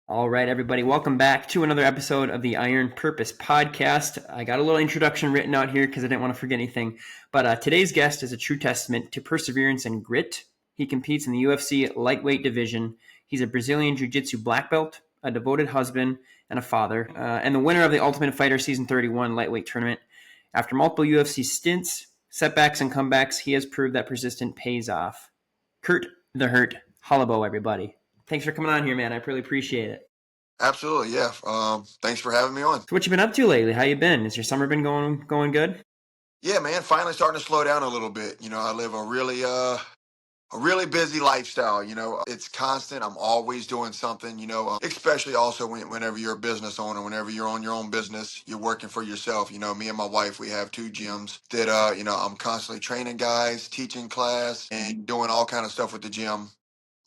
All right, everybody, welcome back to another episode of the Iron Purpose podcast. I got a little introduction written out here because I didn't want to forget anything. But today's guest is a true testament to perseverance and grit. He competes in the UFC Lightweight division. He's a Brazilian Jiu-Jitsu black belt, a devoted husband, and a father, and the winner of the Ultimate Fighter Season 31 Lightweight tournament. After multiple UFC stints, setbacks, and comebacks, he has proved that persistence pays off. Kurt the Hurt Holobaugh, everybody. Thanks for coming on here, man. I really appreciate it. Absolutely, yeah. Thanks for having me on. So what you been up to lately? How you been? Has your summer been going good? Yeah, man, finally starting to slow down a little bit. I live a really busy lifestyle. It's constant. I'm always doing something. Especially also whenever you're a business owner, whenever you're on your own business, you're working for yourself. Me and my wife, we have two gyms that I'm constantly training guys, teaching class, and doing all kind of stuff with the gym.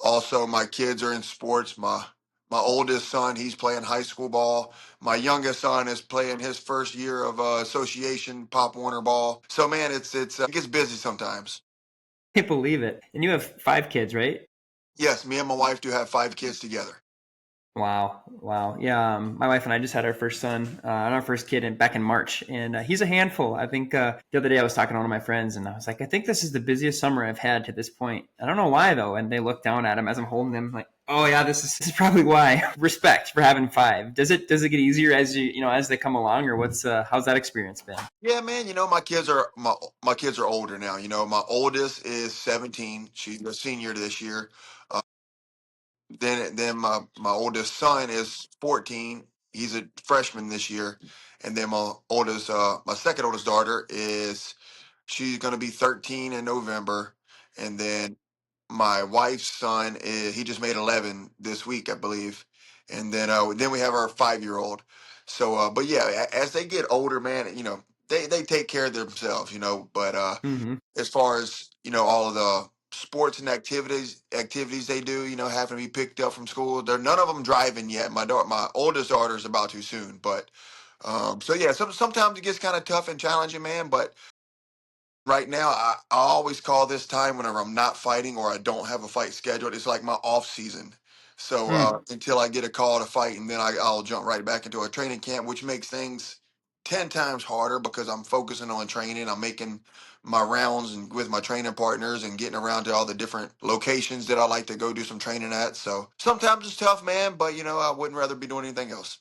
Also, my kids are in sports. My oldest son, he's playing high school ball. My youngest son is playing his first year of association Pop Warner ball. So man, it gets busy sometimes. Can't believe it. And you have 5 kids, right? Yes, me and my wife do have 5 kids together. Wow. Yeah, my wife and I just had our first son, and our first kid back in March, and he's a handful. I think the other day I was talking to one of my friends, and I was like, I think this is the busiest summer I've had to this point. I don't know why though. And they look down at him as I'm holding them, like, oh yeah, this is probably why. Respect for having 5. Does it get easier as as they come along, or how's that experience been? Yeah, man. My kids are older now. My oldest is 17. She's a senior this year. Then my oldest son is 14. He's a freshman this year. And then my second oldest daughter she's going to be 13 in November. And then my wife's son he just made 11 this week, I believe. And then we have our 5-year-old. So but yeah, as they get older, man, they take care of themselves, but Mm-hmm. as far as all of the sports and activities they do, having to be picked up from school, they're none of them driving yet. My oldest daughter is about to soon, but so yeah, sometimes it gets kind of tough and challenging, man. But right now, I always call this time whenever I'm not fighting or I don't have a fight scheduled. It's like my off season. So until I get a call to fight, and then I'll jump right back into a training camp, which makes things 10 times harder because I'm focusing on training. I'm making my rounds and with my training partners and getting around to all the different locations that I like to go do some training at. So sometimes it's tough, man, but I wouldn't rather be doing anything else.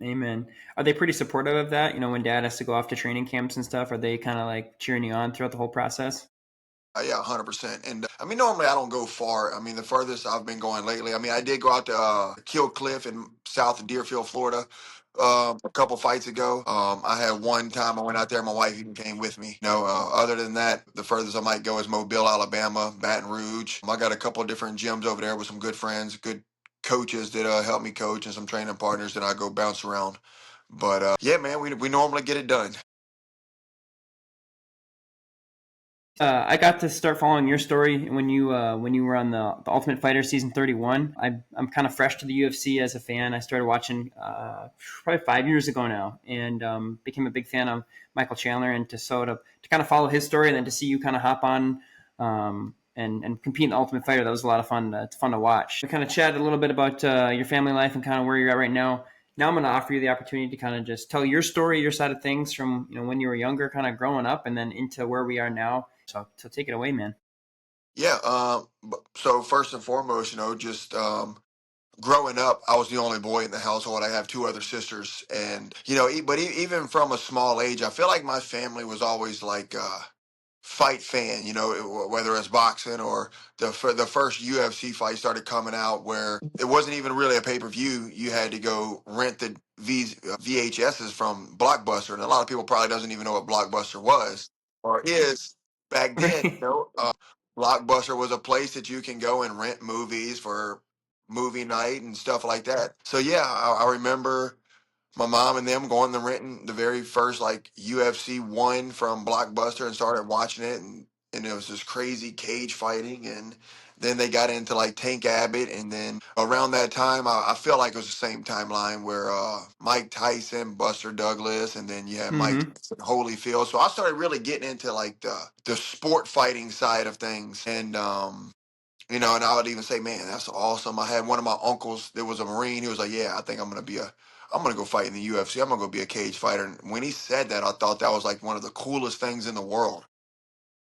Amen. Are they pretty supportive of that? When dad has to go off to training camps and stuff, are they kind of like cheering you on throughout the whole process? Yeah, 100%. And I mean, normally I don't go far. I mean, the furthest I've been going lately, I mean, I did go out to Kill Cliff in south of Deerfield, Florida, a couple fights ago. I had one time I went out there, my wife even came with me. Other than that, the furthest I might go is Mobile, Alabama, Baton Rouge. I got a couple of different gyms over there with some good friends, good coaches that help me coach, and some training partners that I go bounce around. But yeah, man, we normally get it done. I got to start following your story when you were on the Ultimate Fighter Season 31. I'm kind of fresh to the UFC as a fan. I started watching probably 5 years ago now, and became a big fan of Michael Chandler. And to kind of follow his story, and then to see you kind of hop on and compete in the Ultimate Fighter, that was a lot of fun. It's fun to watch. We kind of chatted a little bit about your family life and kind of where you're at right now. Now I'm going to offer you the opportunity to kind of just tell your story, your side of things from when you were younger, kind of growing up, and then into where we are now. So take it away, man. Yeah. So first and foremost, just growing up, I was the only boy in the household. I have two other sisters, and even from a small age, I feel like my family was always like fight fan. Whether it's boxing or the first UFC fight started coming out, where it wasn't even really a pay-per-view. You had to go rent the VHSs from Blockbuster, and a lot of people probably doesn't even know what Blockbuster was or is back then. Right. Blockbuster was a place that you can go and rent movies for movie night and stuff like that. So yeah, I remember my mom and them going and renting the very first like UFC one from Blockbuster and started watching it, and it was this crazy cage fighting, and then they got into like Tank Abbott, and then around that time I feel like it was the same timeline where Mike Tyson, Buster Douglas, and then you had Mike Mm-hmm. Tyson, Holyfield. So I started really getting into like the sport fighting side of things, and And I would even say, man, that's awesome. I had one of my uncles that was a Marine. He was like, yeah, I think I'm gonna go fight in the UFC. I'm gonna go be a cage fighter. And when he said that, I thought that was like one of the coolest things in the world.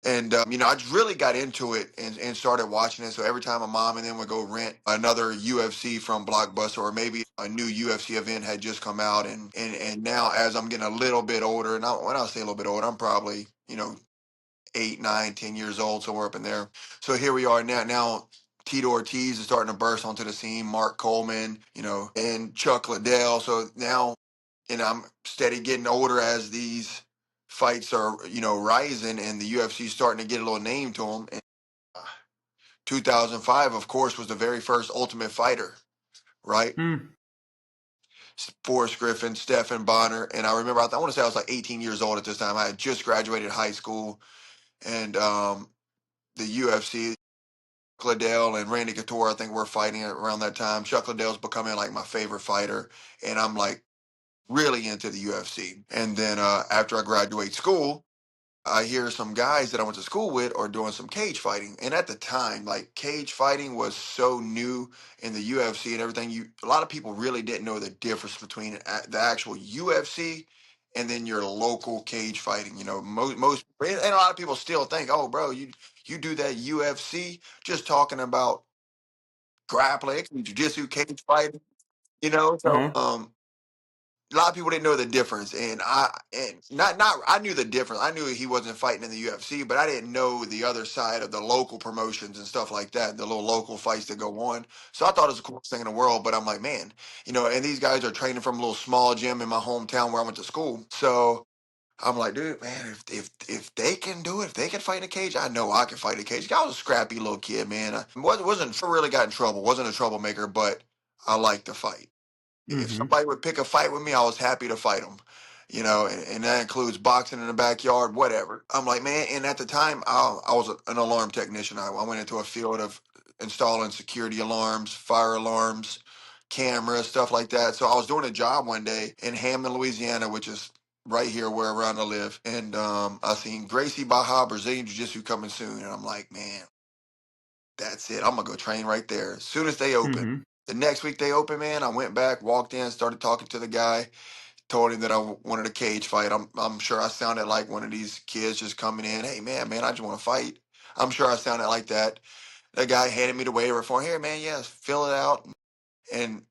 And I just really got into it and started watching it. So every time my mom and then would go rent another UFC from Blockbuster, or maybe a new UFC event had just come out, and now as I'm getting a little bit older, and when I say a little bit older, I'm probably 8, 9, 10 years old, somewhere up in there. So here we are now. Now Tito Ortiz is starting to burst onto the scene. Mark Coleman, and Chuck Liddell. So now, I'm steady getting older as these fights are, rising, and the UFC is starting to get a little name to them. And 2005, of course, was the very first Ultimate Fighter, right? Hmm. Forrest Griffin, Stephen Bonner, and I remember I want to say I was like 18 years old at this time. I had just graduated high school, and the UFC. Liddell and Randy Couture, I think, were fighting around that time. Chuck Liddell's becoming like my favorite fighter, and I'm like really into the UFC. And then after I graduate school, I hear some guys that I went to school with are doing some cage fighting. And at the time, like cage fighting was so new in the UFC and everything. A lot of people really didn't know the difference between the actual UFC and then your local cage fighting. Most and a lot of people still think, oh, bro, you do that UFC, just talking about grappling, jiu-jitsu, cage fighting. So Uh-huh. a lot of people didn't know the difference, and not I knew the difference. I knew he wasn't fighting in the UFC, but I didn't know the other side of the local promotions and stuff like that, the little local fights that go on. So I thought it was the coolest thing in the world. But I'm like, man, and these guys are training from a little small gym in my hometown where I went to school. So I'm like, dude, man, if they can do it, if they can fight in a cage, I know I can fight in a cage. I was a scrappy little kid, man. I wasn't really got in trouble, wasn't a troublemaker, but I like to fight. If Mm-hmm. somebody would pick a fight with me, I was happy to fight them. And that includes boxing in the backyard, whatever. I'm like, man, and at the time, I was an alarm technician. I went into a field of installing security alarms, fire alarms, cameras, stuff like that. So I was doing a job one day in Hammond, Louisiana, which is right here where around I live. And I seen Gracie Baja, Brazilian Jiu Jitsu coming soon. And I'm like, man, that's it. I'm gonna go train right there as soon as they open. Mm-hmm. The next week they open, man. I went back, walked in, started talking to the guy, told him that I wanted a cage fight. I'm sure I sounded like one of these kids just coming in. Hey man, I just want to fight. I'm sure I sounded like that. The guy handed me the waiver form. Here, man, yes, fill it out. And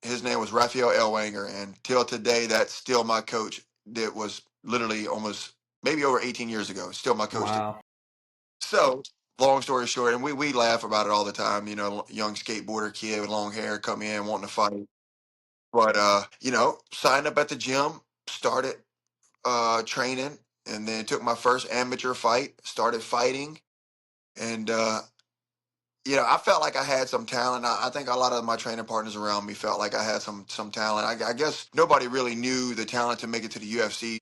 his name was Raphael Elwanger, and till today, that's still my coach. That was literally almost maybe over 18 years ago. Still my coach. Wow. So, long story short, and we laugh about it all the time. Young skateboarder kid with long hair come in wanting to fight, but signed up at the gym, started training, and then took my first amateur fight. Started fighting, and I felt like I had some talent. I think a lot of my training partners around me felt like I had some talent. I guess nobody really knew the talent to make it to the UFC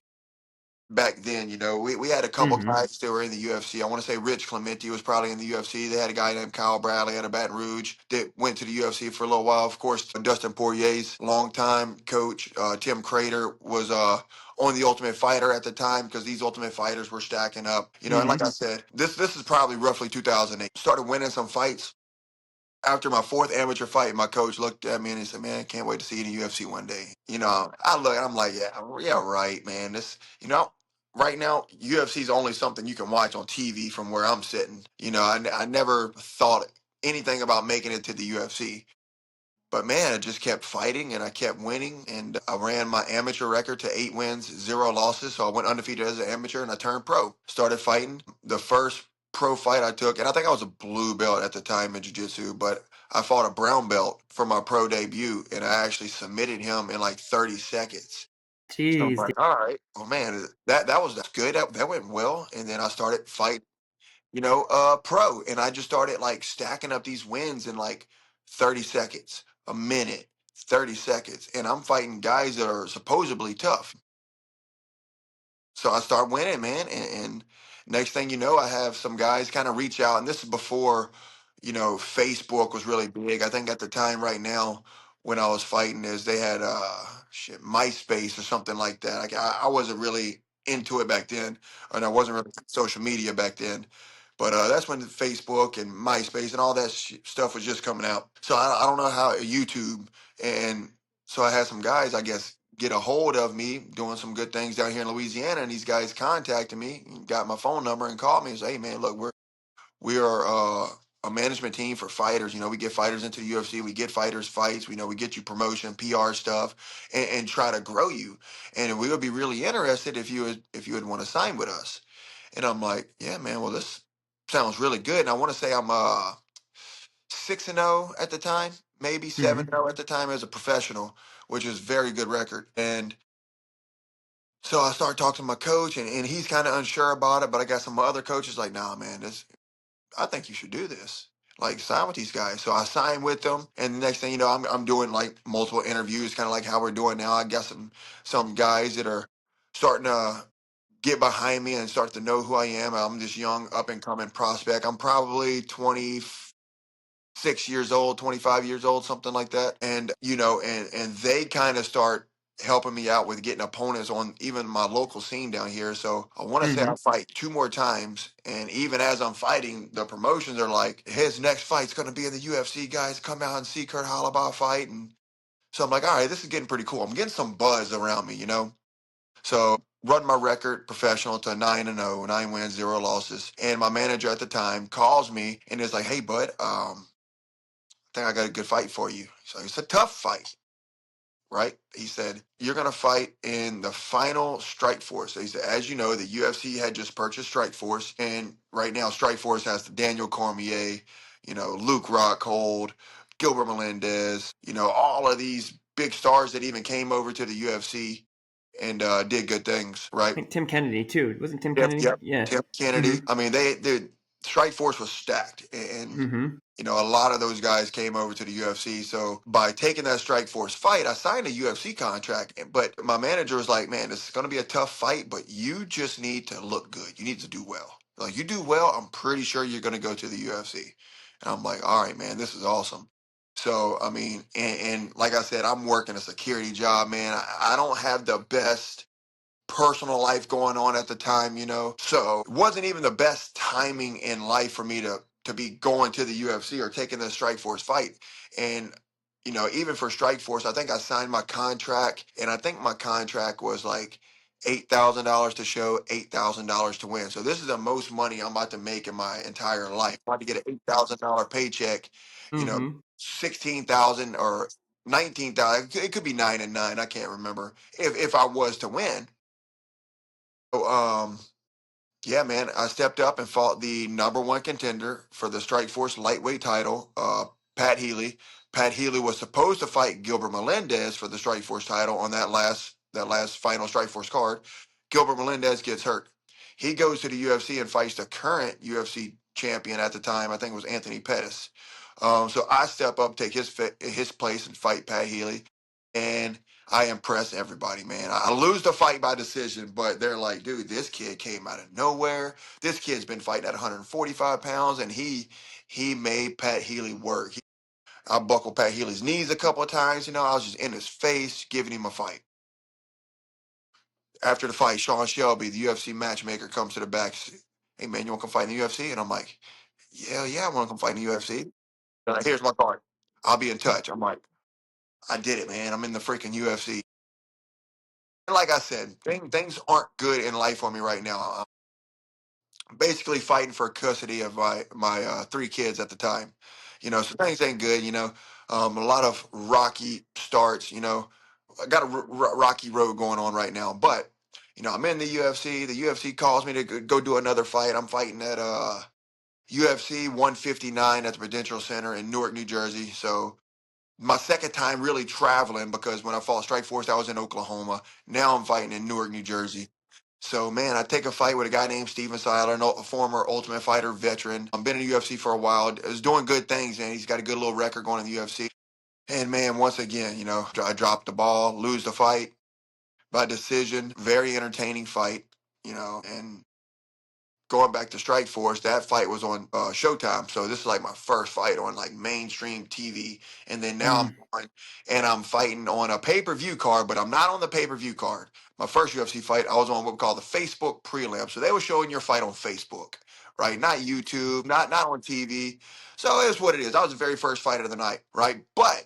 back then. We had a couple Mm-hmm. guys that were in the UFC. I want to say Rich Clementi was probably in the UFC. They had a guy named Kyle Bradley out of Baton Rouge that went to the UFC for a little while. Of course, Dustin Poirier's longtime coach, Tim Crater, was on the Ultimate Fighter at the time, because these Ultimate Fighters were stacking up. And like Mm-hmm. I said, this is probably roughly 2008. Started winning some fights. After my fourth amateur fight, my coach looked at me and he said, "Man, can't wait to see you in the UFC one day." I look, I'm like, "Yeah, yeah, right, man. Right now, UFC is only something you can watch on TV from where I'm sitting. I never thought anything about making it to the UFC." But man, I just kept fighting and I kept winning, and I ran my amateur record to 8 wins, 0 losses. So I went undefeated as an amateur, and I turned pro. Started fighting. The first pro fight I took, and I think I was a blue belt at the time in jiu-jitsu, but I fought a brown belt for my pro debut, and I actually submitted him in like 30 seconds. So I'm Jeez. like, all right, well, man, that's good. That went well. And then I started fighting, pro. And I just started like stacking up these wins in like 30 seconds, a minute, 30 seconds. And I'm fighting guys that are supposedly tough. So I start winning, man. And next thing you know, I have some guys kind of reach out. And this is before, Facebook was really big. I think at the time right now, when I was fighting, is they had MySpace or something like that. Like I wasn't really into it back then, and I wasn't really social media back then. But that's when Facebook and MySpace and all that stuff was just coming out. So I don't know how YouTube, and so I had some guys, I guess, get a hold of me doing some good things down here in Louisiana, and these guys contacted me, got my phone number, and called me and said, "Hey, man, look, we are a management team for fighters. You know, we get fighters into the UFC, we get fighters fights. We know we get you promotion, PR stuff, and try to grow you. And we would be really interested if you would want to sign with us." And I'm like, "Yeah, man. Well, this sounds really good." And I want to say I'm 6-0 at the time, maybe seven Mm-hmm. and 0 at the time as a professional, which is very good record. And so I started talking to my coach, and he's kind of unsure about it. But I got some other coaches like, "Nah, man, this I think you should do this. Like sign with these guys." So I signed with them, and the next thing you know, I'm doing like multiple interviews, kind of like how we're doing now. I got some guys that are starting to get behind me and start to know who I am. I'm this young up and coming prospect. I'm probably 26 years old, 25 years old, something like that. And and they kind of start helping me out with getting opponents on even my local scene down here. So I want to say I Mm-hmm. fight two more times, and even as I'm fighting, the promotions are like, "His next fight's going to be in the UFC. Guys, come out and see Kurt Holobaugh fight." And so I'm like, "All right, this is getting pretty cool. I'm getting some buzz around me." So run my record professional to 9-0, 9 wins, 0 losses. And my manager at the time calls me and is like, "Hey, bud, I think I got a good fight for you." So it's a tough fight, right? He said, "You're going to fight in the final Strike Force." So he said, "As you know, the UFC had just purchased Strike Force. And right now, Strike Force has the Daniel Cormier, Luke Rockhold, Gilbert Melendez, all of these big stars that even came over to the UFC and did good things, I right?" think Tim Kennedy too. Wasn't Tim Yep, Kennedy? yep. Yeah. Tim Kennedy. Mm-hmm. I mean, the Strike Force was stacked, and Mm-hmm. a lot of those guys came over to the UFC. So by taking that Strike Force fight, I signed a UFC contract. But my manager was like, "Man, this is going to be a tough fight, but you just need to look good. You need to do well. Like you do well, I'm pretty sure you're going to go to the UFC." And I'm like, "All right, man, this is awesome." So I mean, and like I said, I'm working a security job, man. I don't have the best personal life going on at the time. So it wasn't even the best timing in life for me to be going to the UFC or taking the Strike Force fight. And even for Strike Force, I think I signed my contract, and I think my contract was like $8,000 to show, $8,000 to win. So this is the most money I'm about to make in my entire life. I'm about to get an $8,000 paycheck, you know, Mm-hmm. 16,000 or 19,000. It could be 9 and 9. I can't remember if I was to win. So, yeah, man, I stepped up and fought the number one contender for the Strikeforce lightweight title, Pat Healy. Pat Healy was supposed to fight Gilbert Melendez for the Strikeforce title on that last final Strikeforce card. Gilbert Melendez gets hurt. He goes to the UFC and fights the current UFC champion at the time. I think it was Anthony Pettis. So I step up, take his place, and fight Pat Healy, and I impress everybody, man. I lose the fight by decision, but they're like, "Dude, this kid came out of nowhere. This kid's been fighting at 145 pounds, and he made Pat Healy work." I buckled Pat Healy's knees a couple of times. I was just in his face, giving him a fight. After the fight, Sean Shelby, the UFC matchmaker, comes to the back. "Hey, man, you want to come fight in the UFC?" And I'm like, "Yeah, yeah, I want to come fight in the UFC. Here's my card. I'll be in touch." I'm like, "I did it, man. I'm in the freaking UFC." And like I said, things aren't good in life for me right now. I'm basically fighting for custody of my three kids at the time. So things ain't good. A lot of rocky starts. I got a rocky road going on right now, but I'm in the UFC. The UFC calls me to go do another fight. I'm fighting at UFC 159 at the Prudential Center in Newark, New Jersey. So my second time really traveling, because when I fought Strike Force, I was in Oklahoma. Now I'm fighting in Newark, New Jersey. So, man, I take a fight with a guy named Steven Seiler, a former Ultimate Fighter veteran. I've been in the UFC for a while. Is doing good things, and he's got a good little record going in the UFC. And, man, once again, I dropped the ball, lose the fight by decision. Very entertaining fight, and going back to Strike Force, that fight was on Showtime. So this is like my first fight on like mainstream TV. And then now I'm Mm. going and I'm fighting on a pay-per-view card, but I'm not on the pay-per-view card. My first UFC fight, I was on what we call the Facebook prelim. So they were showing your fight on Facebook, right? Not YouTube, not on TV. So it's what it is. I was the very first fighter of the night, right? But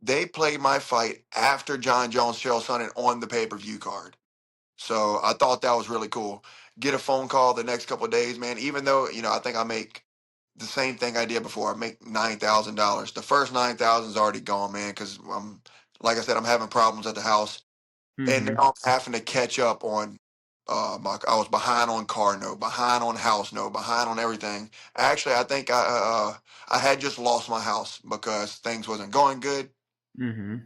they played my fight after John Jones, Chael Sonnen on the pay-per-view card. So I thought that was really cool. Get a phone call the next couple of days, man. Even though, I think I make the same thing I did before. I make $9,000. The first 9,000 is already gone, man, because like I said, I'm having problems at the house. And Mm-hmm. now I'm having to catch up on I was behind on car note, behind on house note, behind on everything. Actually, I think I had just lost my house because things wasn't going good. Mm-hmm.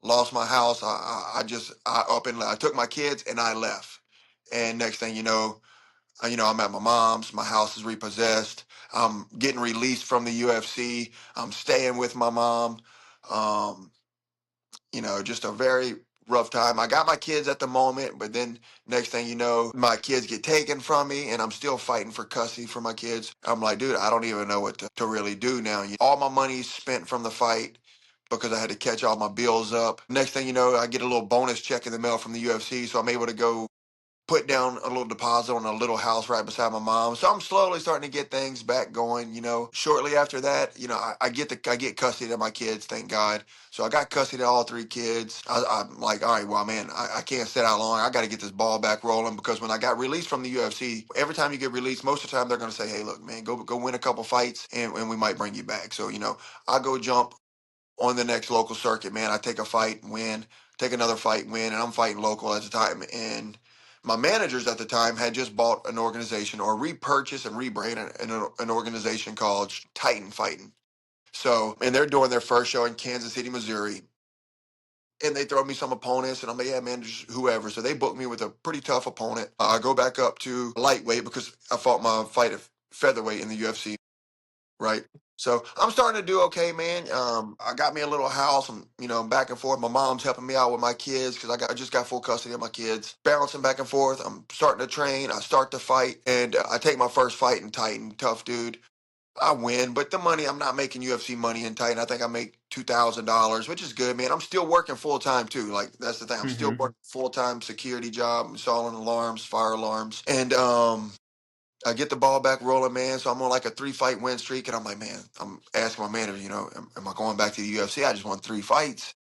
Lost my house. I took my kids and I left. And next thing I'm at my mom's. My house is repossessed. I'm getting released from the UFC. I'm staying with my mom. Um, just a very rough time. I got my kids at the moment, but then next thing you know, my kids get taken from me and I'm still fighting for custody for my kids. I'm like, dude, I don't even know what to really do now. All my money's spent from the fight because I had to catch all my bills up. Next thing you know, I get a little bonus check in the mail from the UFC, so I'm able to go put down a little deposit on a little house right beside my mom. So I'm slowly starting to get things back going. Shortly after that, I get custody of my kids, thank God. So I got custody of all three kids. I'm like, all right, well, man, I can't sit out long. I got to get this ball back rolling because when I got released from the UFC, every time you get released, most of the time they're going to say, hey, look, man, go win a couple fights and we might bring you back. So, I go jump on the next local circuit, man. I take a fight, win, take another fight, win, and I'm fighting local at the time. And my managers at the time had just bought an organization or repurchased and rebranded an organization called Titan Fighting. So, and they're doing their first show in Kansas City, Missouri. And they throw me some opponents, and I'm like, yeah, man, just whoever. So they booked me with a pretty tough opponent. I go back up to lightweight because I fought my fight at featherweight in the UFC. Right. So I'm starting to do okay, man. I got me a little house. I'm back and forth. My mom's helping me out with my kids because I just got full custody of my kids. Bouncing back and forth. I'm starting to train. I start to fight, and I take my first fight in Titan. Tough dude. I win, but the money I'm not making UFC money in Titan. I think I make $2,000, which is good, man. I'm still working full time too. Like that's the thing. I'm still Mm-hmm. working full time security job, installing alarms, fire alarms, and I get the ball back rolling, man. So I'm on like a 3-fight win streak, and I'm like, man, I'm asking my manager, am I going back to the UFC? I just won 3 fights.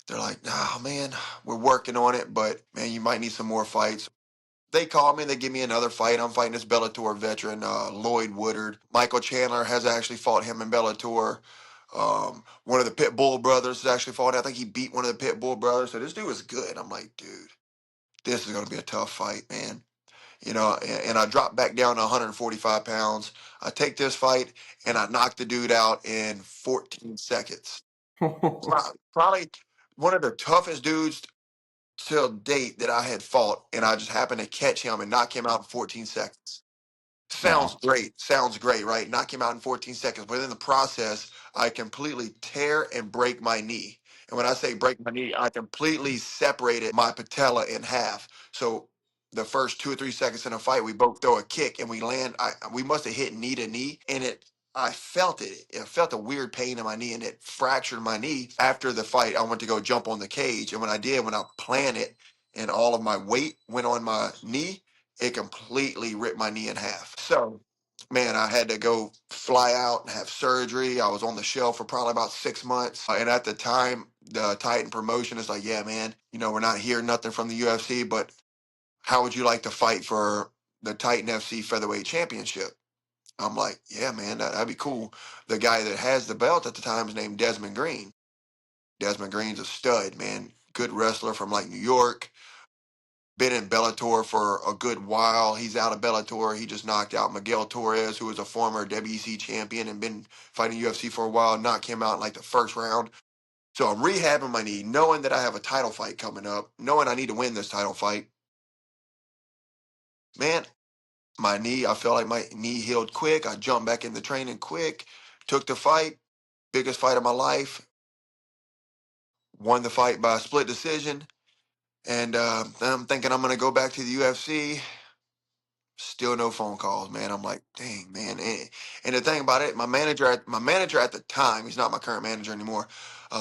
They're like, nah, man, we're working on it, but man, you might need some more fights. They call me, they give me another fight. I'm fighting this Bellator veteran, Lloyd Woodard. Michael Chandler has actually fought him in Bellator. One of the Pitbull brothers has actually fought. I think he beat one of the Pitbull brothers. So this dude is good. I'm like, dude, this is going to be a tough fight, man. And I dropped back down to 145 pounds. I take this fight and I knock the dude out in 14 seconds. Probably one of the toughest dudes till date that I had fought, and I just happened to catch him and knock him out in 14 seconds. Sounds Wow. great. Sounds great, right? Knock him out in 14 seconds. But in the process, I completely tear and break my knee. And when I say break my knee, I completely separated my patella in half. So the first 2 or 3 seconds in a fight, we both throw a kick and we land. We must have hit knee to knee, and I felt it. I felt a weird pain in my knee, and it fractured my knee. After the fight, I went to go jump on the cage, and when I did, when I planted, and all of my weight went on my knee, it completely ripped my knee in half. So, man, I had to go fly out and have surgery. I was on the shelf for probably about 6 months. And at the time, the Titan promotion is like, yeah, man, we're not hearing nothing from the UFC, but how would you like to fight for the Titan FC Featherweight Championship? I'm like, yeah, man, that'd be cool. The guy that has the belt at the time is named Desmond Green. Desmond Green's a stud, man. Good wrestler from like New York. Been in Bellator for a good while. He's out of Bellator. He just knocked out Miguel Torres, who was a former WEC champion and been fighting UFC for a while. Knocked him out in like the first round. So I'm rehabbing my knee, knowing that I have a title fight coming up, knowing I need to win this title fight. Man, my knee, I felt like my knee healed quick. I jumped back into training quick, took the fight, biggest fight of my life, won the fight by a split decision. And I'm thinking I'm going to go back to the UFC. Still no phone calls, man. I'm like, dang, man. And the thing about it, my manager at the time, he's not my current manager anymore.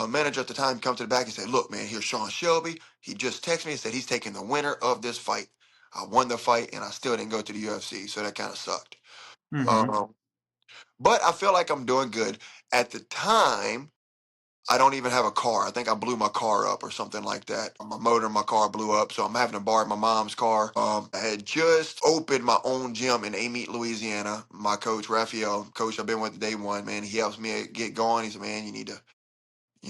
Manager at the time come to the back and said, look, man, here's Sean Shelby. He just texted me and said he's taking the winner of this fight. I won the fight and I still didn't go to the UFC, so that kind of sucked. Mm-hmm. Um, but I feel like I'm doing good. At the time, I don't even have a car. I think I blew my car up or something like that. My motor in my car blew up, so I'm having to borrow my mom's car. I had just opened my own gym in Amite, Louisiana. My coach, Raphael, coach I've been with day one, man, he helps me get going. He said, man, you need to,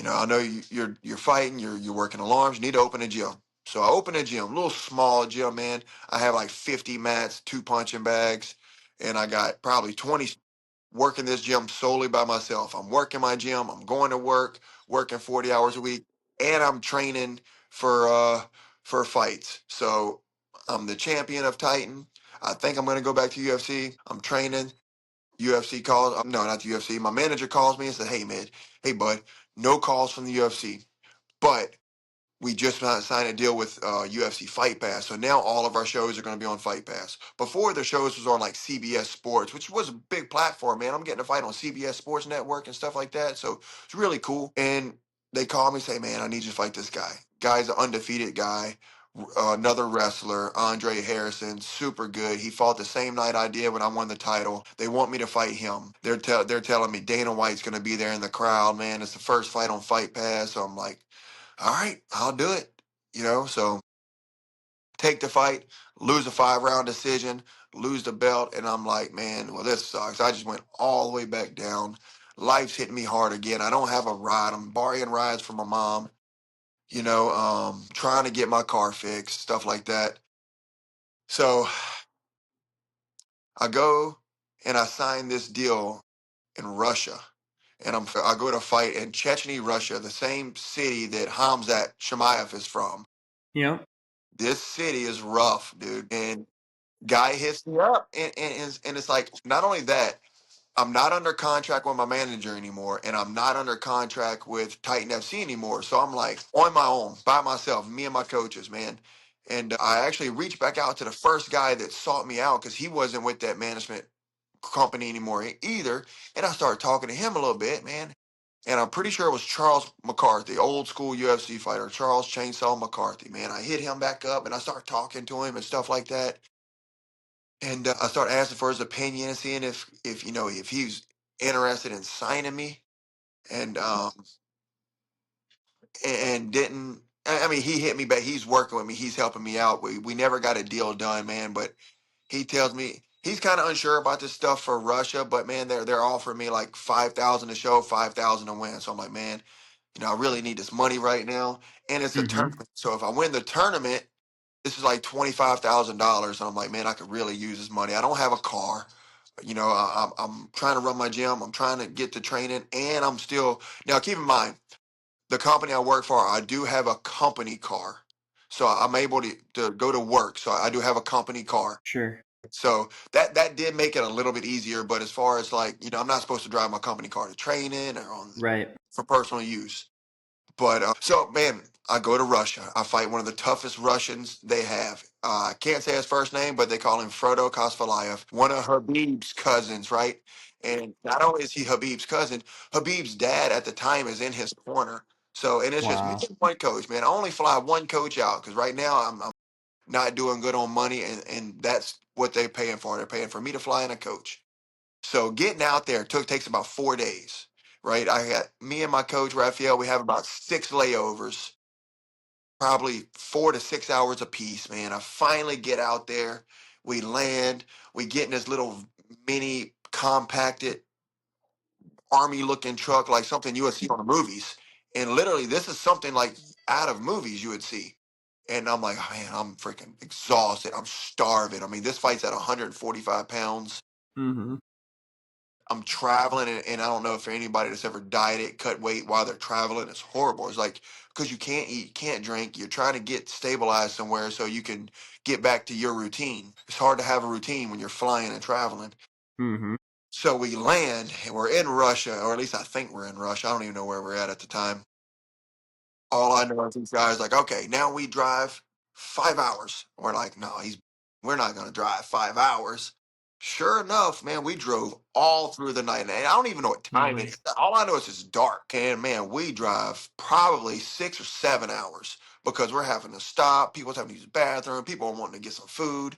I know you're fighting, you're working alarms, you need to open a gym. So I opened a gym, little small gym, man. I have like 50 mats, 2 punching bags, and I got probably 20 working this gym solely by myself. I'm working my gym. I'm going to work, working 40 hours a week, and I'm training for fights. So I'm the champion of Titan. I think I'm going to go back to UFC. I'm training. UFC calls. No, not the UFC. My manager calls me and said, "Hey man, hey bud, no calls from the UFC, but we just signed a deal with UFC Fight Pass. So now all of our shows are going to be on Fight Pass. Before the shows was on like CBS Sports, which was a big platform, man. I'm getting a fight on CBS Sports Network and stuff like that. So it's really cool. And they call me and say, man, I need you to fight this guy. Guy's an undefeated guy. Another wrestler, Andre Harrison, super good. He fought the same night I did when I won the title. They want me to fight him. They're telling me Dana White's going to be there in the crowd, man. It's the first fight on Fight Pass. So I'm like, all right, I'll do it. So take the fight, lose a 5 round decision, lose the belt, and I'm like, man, well, this sucks. I just went all the way back down. Life's hitting me hard again. I don't have a ride. I'm borrowing rides from my mom, trying to get my car fixed, stuff like that. So I go and I sign this deal in Russia. And I go to fight in Chechnya, Russia, the same city that Hamzat Shemaev is from. Yep. This city is rough, dude. And guy hits me up, and it's like, not only that, I'm not under contract with my manager anymore, and I'm not under contract with Titan FC anymore. So I'm like on my own, by myself, me and my coaches, man. And I actually reached back out to the first guy that sought me out because he wasn't with that management company anymore either. And I started talking to him a little bit, man. And I'm pretty sure it was Charles McCarthy, old school UFC fighter, Charles Chainsaw McCarthy, man. I hit him back up and I started talking to him and stuff like that. And I started asking for his opinion and seeing if he's interested in signing me. And and didn't. I mean, he hit me back. He's working with me. He's helping me out. We never got a deal done, man. But he tells me he's kind of unsure about this stuff for Russia. But man, they're offering me like 5,000 to show, 5,000 to win. So I'm like, man, I really need this money right now. And it's a Mm-hmm. tournament. So if I win the tournament, this is like $25,000. And I'm like, man, I could really use this money. I don't have a car. I'm trying to run my gym. I'm trying to get to training, and I'm still now. Keep in mind, the company I work for, I do have a company car, so I'm able to go to work. So I do have a company car. Sure. So that did make it a little bit easier. But as far as like, I'm not supposed to drive my company car to training or Right. for personal use. But so, man, I go to Russia. I fight one of the toughest Russians they have. I can't say his first name, but they call him Frodo Kosfalayev, one of Habib's cousins, right? And not only is he Habib's cousin, Habib's dad at the time is in his corner. So, and it's just me Wow. and one coach, man. I only fly one coach out because right now I'm not doing good on money, and that's what they're paying for. They're paying for me to fly in a coach. So getting out there takes about 4 days, right? I got me and my coach Raphael. We have about 6 layovers, probably 4 to 6 hours a piece. Man, I finally get out there. We land. We get in this little mini compacted army looking truck, like something you would see on the movies. And literally, this is something like out of movies you would see. And I'm like, man, I'm freaking exhausted. I'm starving. I mean, this fight's at 145 pounds. Mm-hmm. I'm traveling, and I don't know if anybody that's ever dieted, cut weight while they're traveling. It's horrible. It's like because you can't eat, you can't drink. You're trying to get stabilized somewhere so you can get back to your routine. It's hard to have a routine when you're flying and traveling. Mm-hmm. So we land, and we're in Russia, or at least I think we're in Russia. I don't even know where we're at the time. All I know is these guys like, okay, now we drive 5 hours. We're like, no, we're not gonna drive 5 hours. Sure enough, man, we drove all through the night. And I don't even know what time it Mm-hmm. is. All I know is it's dark. And man, we drive probably 6 or 7 hours because we're having to stop. People's having to use the bathroom. People are wanting to get some food.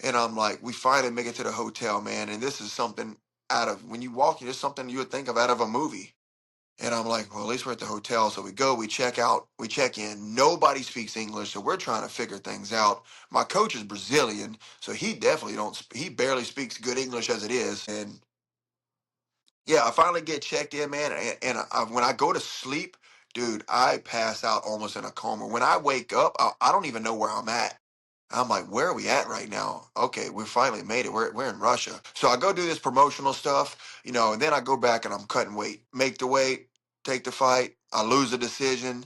And I'm like, we finally make it to the hotel, man. And this is something out of, when you walk in, it's something you would think of out of a movie. And I'm like, well, at least we're at the hotel. So we go, we check out, we check in. Nobody speaks English. So we're trying to figure things out. My coach is Brazilian. So he definitely he barely speaks good English as it is. And yeah, I finally get checked in, man. When I go to sleep, dude, I pass out almost in a coma. When I wake up, I don't even know where I'm at. I'm like, where are we at right now? Okay, we finally made it. We're in Russia. So I go do this promotional stuff, and then I go back and I'm cutting weight. Make the weight, take the fight. I lose the decision.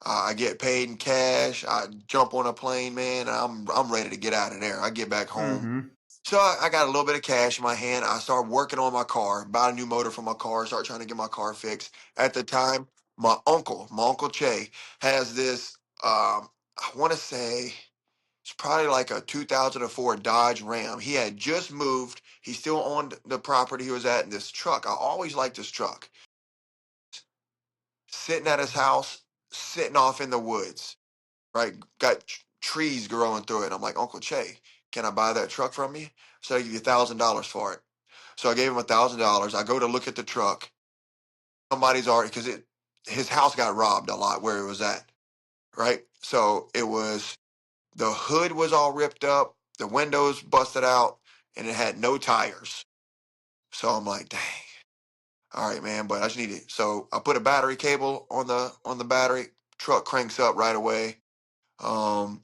I get paid in cash. I jump on a plane, man. I'm ready to get out of there. I get back home. Mm-hmm. So I got a little bit of cash in my hand. I start working on my car, buy a new motor for my car, start trying to get my car fixed. At the time, my uncle Che, has this. I want to say it's probably like a 2004 Dodge Ram. He had just moved. He still owned the property he was at in this truck. I always liked this truck. Sitting at his house, sitting off in the woods, right? Got trees growing through it. I'm like, Uncle Che, can I buy that truck from you? So I give you $1,000 for it. So I gave him $1,000. I go to look at the truck. Somebody's already, because his house got robbed a lot where it was at, right? So it was, the hood was all ripped up, the windows busted out, and it had no tires. So I'm like, dang, all right, man, but I just need it. So I put a battery cable on the battery. Truck cranks up right away. Um,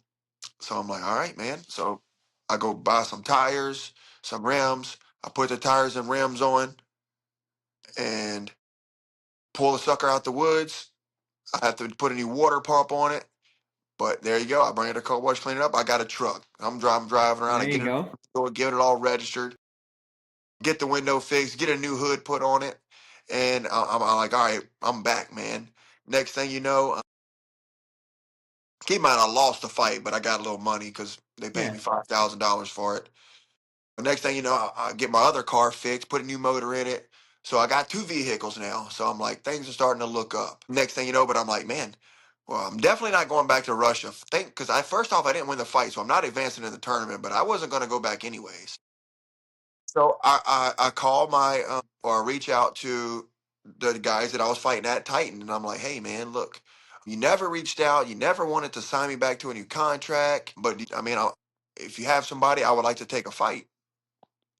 so I'm like, all right, man. So I go buy some tires, some rims. I put the tires and rims on and pull the sucker out the woods. I have to put a new water pump on it. But there you go. I bring it to car wash, clean it up. I got a truck. I'm driving around. There I you get it, go. get it all registered, get the window fixed, get a new hood put on it, and I'm like, all right, I'm back, man. Next thing you know, keep in mind I lost the fight, but I got a little money because they paid me Yeah. $5,000 for it. The next thing you know, I get my other car fixed, put a new motor in it. So I got two vehicles now. So I'm like, things are starting to look up. Next thing you know, but I'm like, man, well, I'm definitely not going back to Russia. Because first off, I didn't win the fight, so I'm not advancing in the tournament. But I wasn't going to go back anyways. So I call or reach out to the guys that I was fighting at Titan, and I'm like, hey man, look, you never reached out, you never wanted to sign me back to a new contract, but I mean, if you have somebody, I would like to take a fight.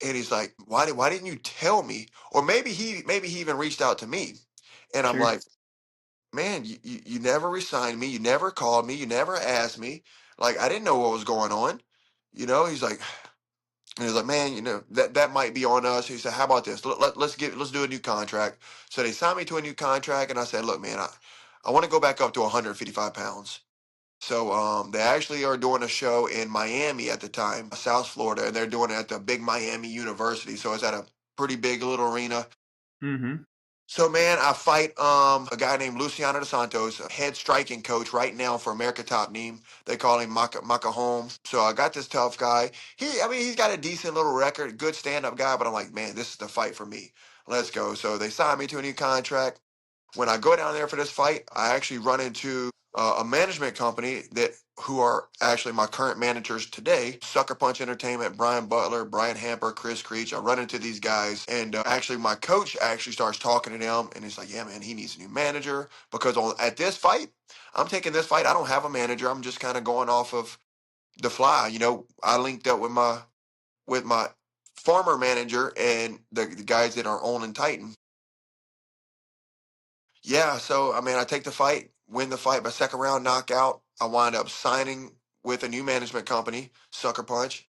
And he's like, why didn't you tell me? Or maybe he even reached out to me. And I'm Sure. like, man, you never resigned me, you never called me, you never asked me. Like I didn't know what was going on. He's like, man, that might be on us. He said, how about this? Let's do a new contract. So they signed me to a new contract, and I said, look, man, I want to go back up to 155 pounds. So they actually are doing a show in Miami at the time, South Florida, and they're doing it at the big Miami University. So it's at a pretty big little arena. Mm-hmm. So man, I fight a guy named Luciano dos Santos, a head striking coach right now for America Top Team. They call him Maka Holmes. So I got this tough guy. He's got a decent little record, good stand up guy. But I'm like, man, this is the fight for me. Let's go. So they signed me to a new contract. When I go down there for this fight, I actually run into a management company who are actually my current managers today. Sucker Punch Entertainment, Brian Butler, Brian Hamper, Chris Creech. I run into these guys, and actually my coach actually starts talking to them, and he's like, "Yeah, man, he needs a new manager because at this fight, I'm taking this fight. I don't have a manager. I'm just kind of going off of the fly. I linked up with my former manager and the guys that are owning Titan. Yeah, so I mean, I take the fight, win the fight by second round knockout. I wind up signing with a new management company, Sucker Punch.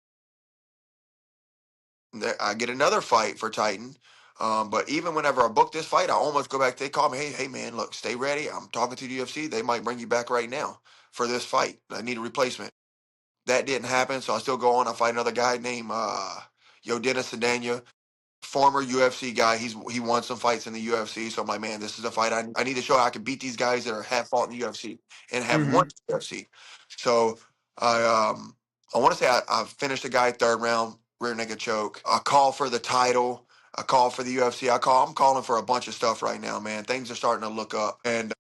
I get another fight for Titan. But even whenever I book this fight, I almost go back. They call me, hey man, look, stay ready. I'm talking to the UFC. They might bring you back right now for this fight. I need a replacement. That didn't happen, so I still go on. I fight another guy named Dennis Sedania, former UFC guy. He won some fights in the UFC. So I'm like, man, this is a fight. I need to show I can beat these guys that have fought in the UFC and have won Mm-hmm. the UFC. So I want to say I finished the guy third round, rear naked choke. I call for the title. I call for the UFC. I'm calling for a bunch of stuff right now, man. Things are starting to look up. And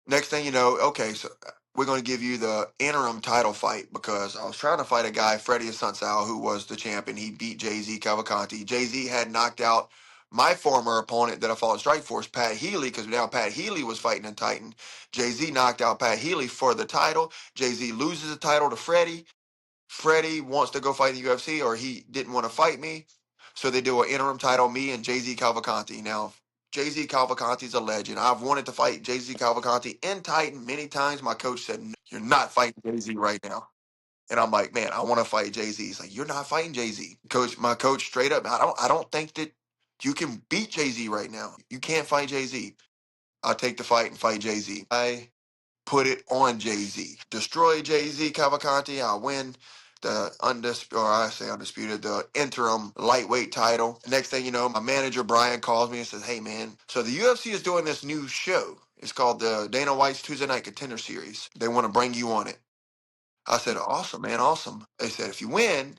next thing you know, okay, so we're going to give you the interim title fight because I was trying to fight a guy, Freddie Asuncao, who was the champion. He beat Jay-Z Cavalcanti. Jay-Z had knocked out my former opponent that I fought in Strikeforce, Pat Healy, because now Pat Healy was fighting in Titan. Jay-Z knocked out Pat Healy for the title. Jay-Z loses the title to Freddie. Freddie wants to go fight in the UFC, or he didn't want to fight me. So they do an interim title, me and Jay-Z Cavalcanti. Now, Jay-Z Cavalcanti's a legend. I've wanted to fight Jay-Z Cavalcanti in Titan many times. My coach said, no, you're not fighting Jay-Z right now. And I'm like, man, I want to fight Jay-Z. He's like, you're not fighting Jay-Z. My coach straight up, I don't think that you can beat Jay-Z right now. You can't fight Jay-Z. I'll take the fight and fight Jay-Z. I put it on Jay-Z. Destroy Jay-Z Cavalcanti. I win the undisputed, the interim lightweight title. Next thing you know, my manager Brian calls me and says, hey man, so the UFC is doing this new show. It's called the Dana White's Tuesday Night Contender Series. They want to bring you on it. I said, awesome, man, awesome. They said, if you win,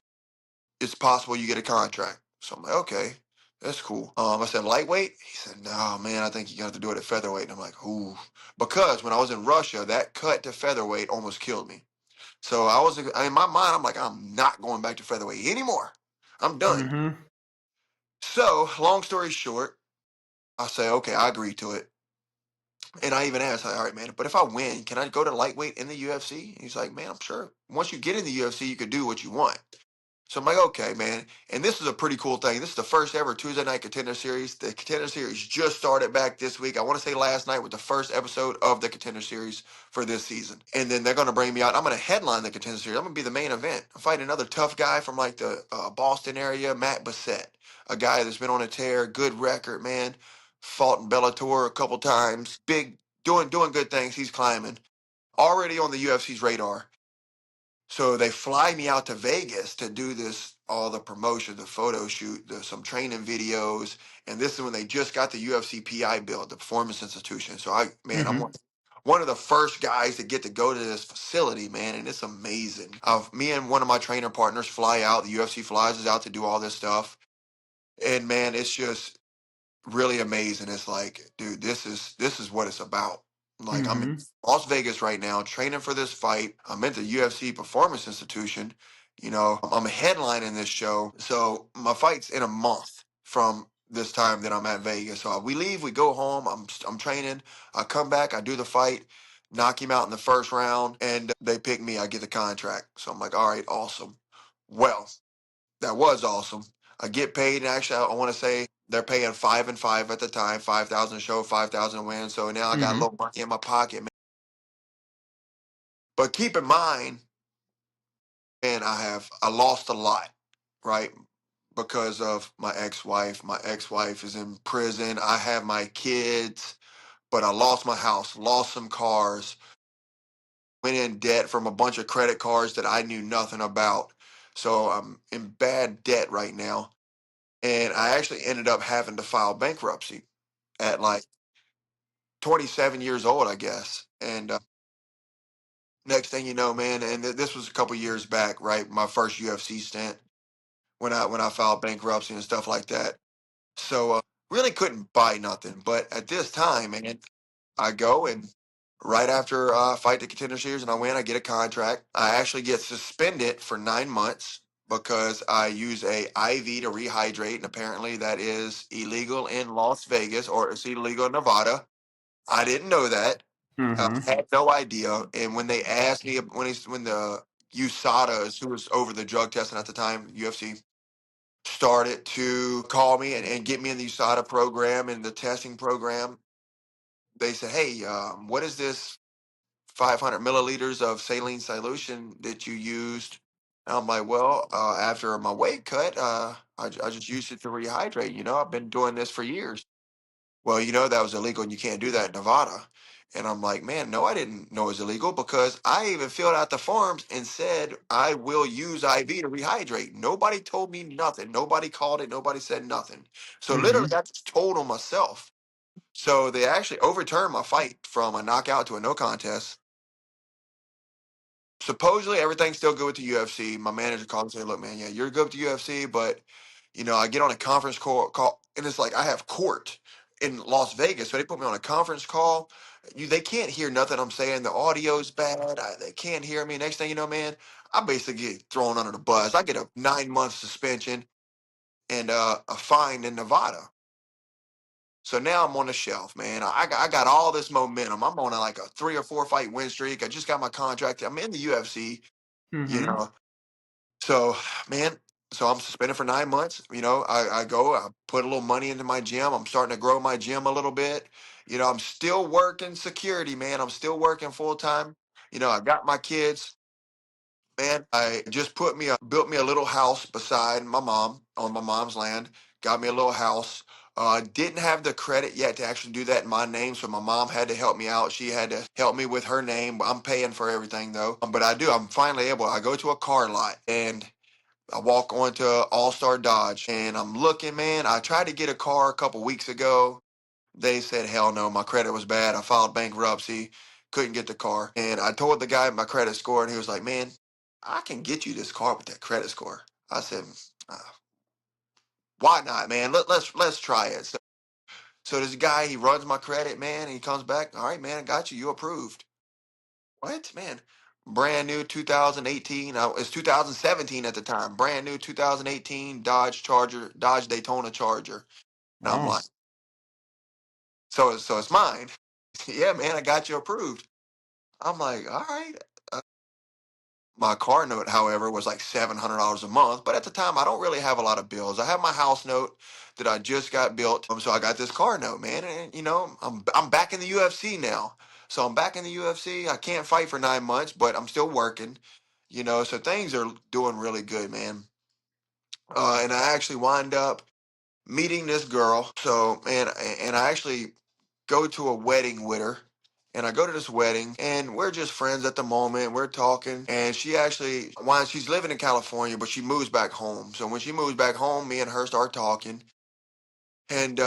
it's possible you get a contract. So I'm like, okay, that's cool. I said, lightweight? He said, no, man, I think you're going to have to do it at featherweight. And I'm like, ooh. Because when I was in Russia, that cut to featherweight almost killed me. So in my mind, I'm like, I'm not going back to featherweight anymore. I'm done. Mm-hmm. So long story short, I say, okay, I agree to it. And I even asked, all right, man, but if I win, can I go to lightweight in the UFC? And he's like, man, I'm sure. Once you get in the UFC, you could do what you want. So I'm like, okay, man. And this is a pretty cool thing. This is the first ever Tuesday Night Contender Series. The Contender Series just started back this week. I want to say last night was the first episode of the Contender Series for this season. And then they're going to bring me out. I'm going to headline the Contender Series. I'm going to be the main event. I'm fighting another tough guy from like the Boston area, Matt Bassett, a guy that's been on a tear, good record, man. Fought in Bellator a couple times. Big, doing good things. He's climbing. Already on the UFC's radar. So they fly me out to Vegas to do this, all the promotion, the photo shoot, some training videos, and this is when they just got the UFC PI built, the Performance Institution. So I'm Mm-hmm. one of the first guys to get to go to this facility, man, and it's amazing. Me and one of my trainer partners fly out. The UFC flies us out to do all this stuff, and man, it's just really amazing. It's like, dude, this is what it's about. Like I'm in Mm-hmm. Las Vegas right now training for this fight. I'm at the UFC Performance Institution. I'm headlining this show. So my fight's in a month from this time that I'm at Vegas. So we leave, we go home. I'm training. I come back, I do the fight, knock him out in the first round, and they pick me. I get the contract. So I'm like, all right, awesome. Well, that was awesome. I get paid, and actually, I want to say they're paying 5 and 5 at the time, 5,000 a show, 5,000 a win. So now I got a Mm-hmm. little money in my pocket, man. But keep in mind, man, I lost a lot, right? Because of my ex-wife. My ex-wife is in prison. I have my kids, but I lost my house, lost some cars, went in debt from a bunch of credit cards that I knew nothing about. So I'm in bad debt right now. And I actually ended up having to file bankruptcy at like 27 years old, I guess. And next thing you know, man, and this was a couple years back, right? My first UFC stint when I filed bankruptcy and stuff like that. So really couldn't buy nothing. But at this time, man, I go and right after I fight the Contender Series and I win, I get a contract. I actually get suspended for 9 months because I use a IV to rehydrate, and apparently that is illegal in Las Vegas or it's illegal in Nevada. I didn't know that. I Mm-hmm. had no idea. And when they asked me when the USADA, who was over the drug testing at the time, UFC started to call me and get me in the USADA program and the testing program, they said, "Hey, what is this 500 milliliters of saline solution that you used?" And I'm like, "Well, after my weight cut, I just used it to rehydrate. I've been doing this for years." Well, that was illegal and you can't do that in Nevada. And I'm like, man, no, I didn't know it was illegal because I even filled out the forms and said I will use IV to rehydrate. Nobody told me nothing. Nobody called it. Nobody said nothing. So literally, Mm-hmm. I just told on myself. So they actually overturned my fight from a knockout to a no contest. Supposedly everything's still good with the UFC. My manager called and said, "Look, man, yeah, you're good with the UFC, but I get on a conference call, and it's like I have court. in Las Vegas. So they put me on a conference call. They can't hear nothing I'm saying. The audio's bad. They can't hear me. Next thing you know, man, I basically get thrown under the bus. I get a 9 month suspension and a fine in Nevada. So now I'm on the shelf, man. I got all this momentum. I'm on like a 3 or 4 fight win streak. I just got my contract. I'm in the UFC, you Mm-hmm. know. So, man, so I'm suspended for 9 months. I put a little money into my gym. I'm starting to grow my gym a little bit. I'm still working security, man. I'm still working full time. I got my kids, man. I just built me a little house beside my mom on my mom's land. Got me a little house. Didn't have the credit yet to actually do that in my name, so my mom had to help me out. She had to help me with her name. I'm paying for everything though. But I do. I'm finally able. I go to a car lot and I walk onto All Star Dodge and I'm looking, man. I tried to get a car a couple weeks ago. They said, hell no, my credit was bad. I filed bankruptcy, couldn't get the car. And I told the guy my credit score, and he was like, man, I can get you this car with that credit score. I said, uh, why not, man? Let's try it. So this guy, he runs my credit, man, and he comes back. All right, man, I got you. You approved. What, man? Brand new 2018. It's 2017 at the time. Brand new 2018 Dodge Daytona Charger. And I'm Wow. like, so it's mine. Yeah, man, I got you approved. I'm like, all right. Uh, my car note, however, was like $700 a month. But at the time, I don't really have a lot of bills. I have my house note that I just got built. So I got this car note, man. And, I'm back in the UFC now. So I'm back in the UFC. I can't fight for 9 months, but I'm still working, so things are doing really good, man. And I actually wind up meeting this girl. So, man, and I actually go to a wedding with her. And I go to this wedding, and we're just friends at the moment. We're talking, and she's living in California, but she moves back home. So when she moves back home, me and her start talking, and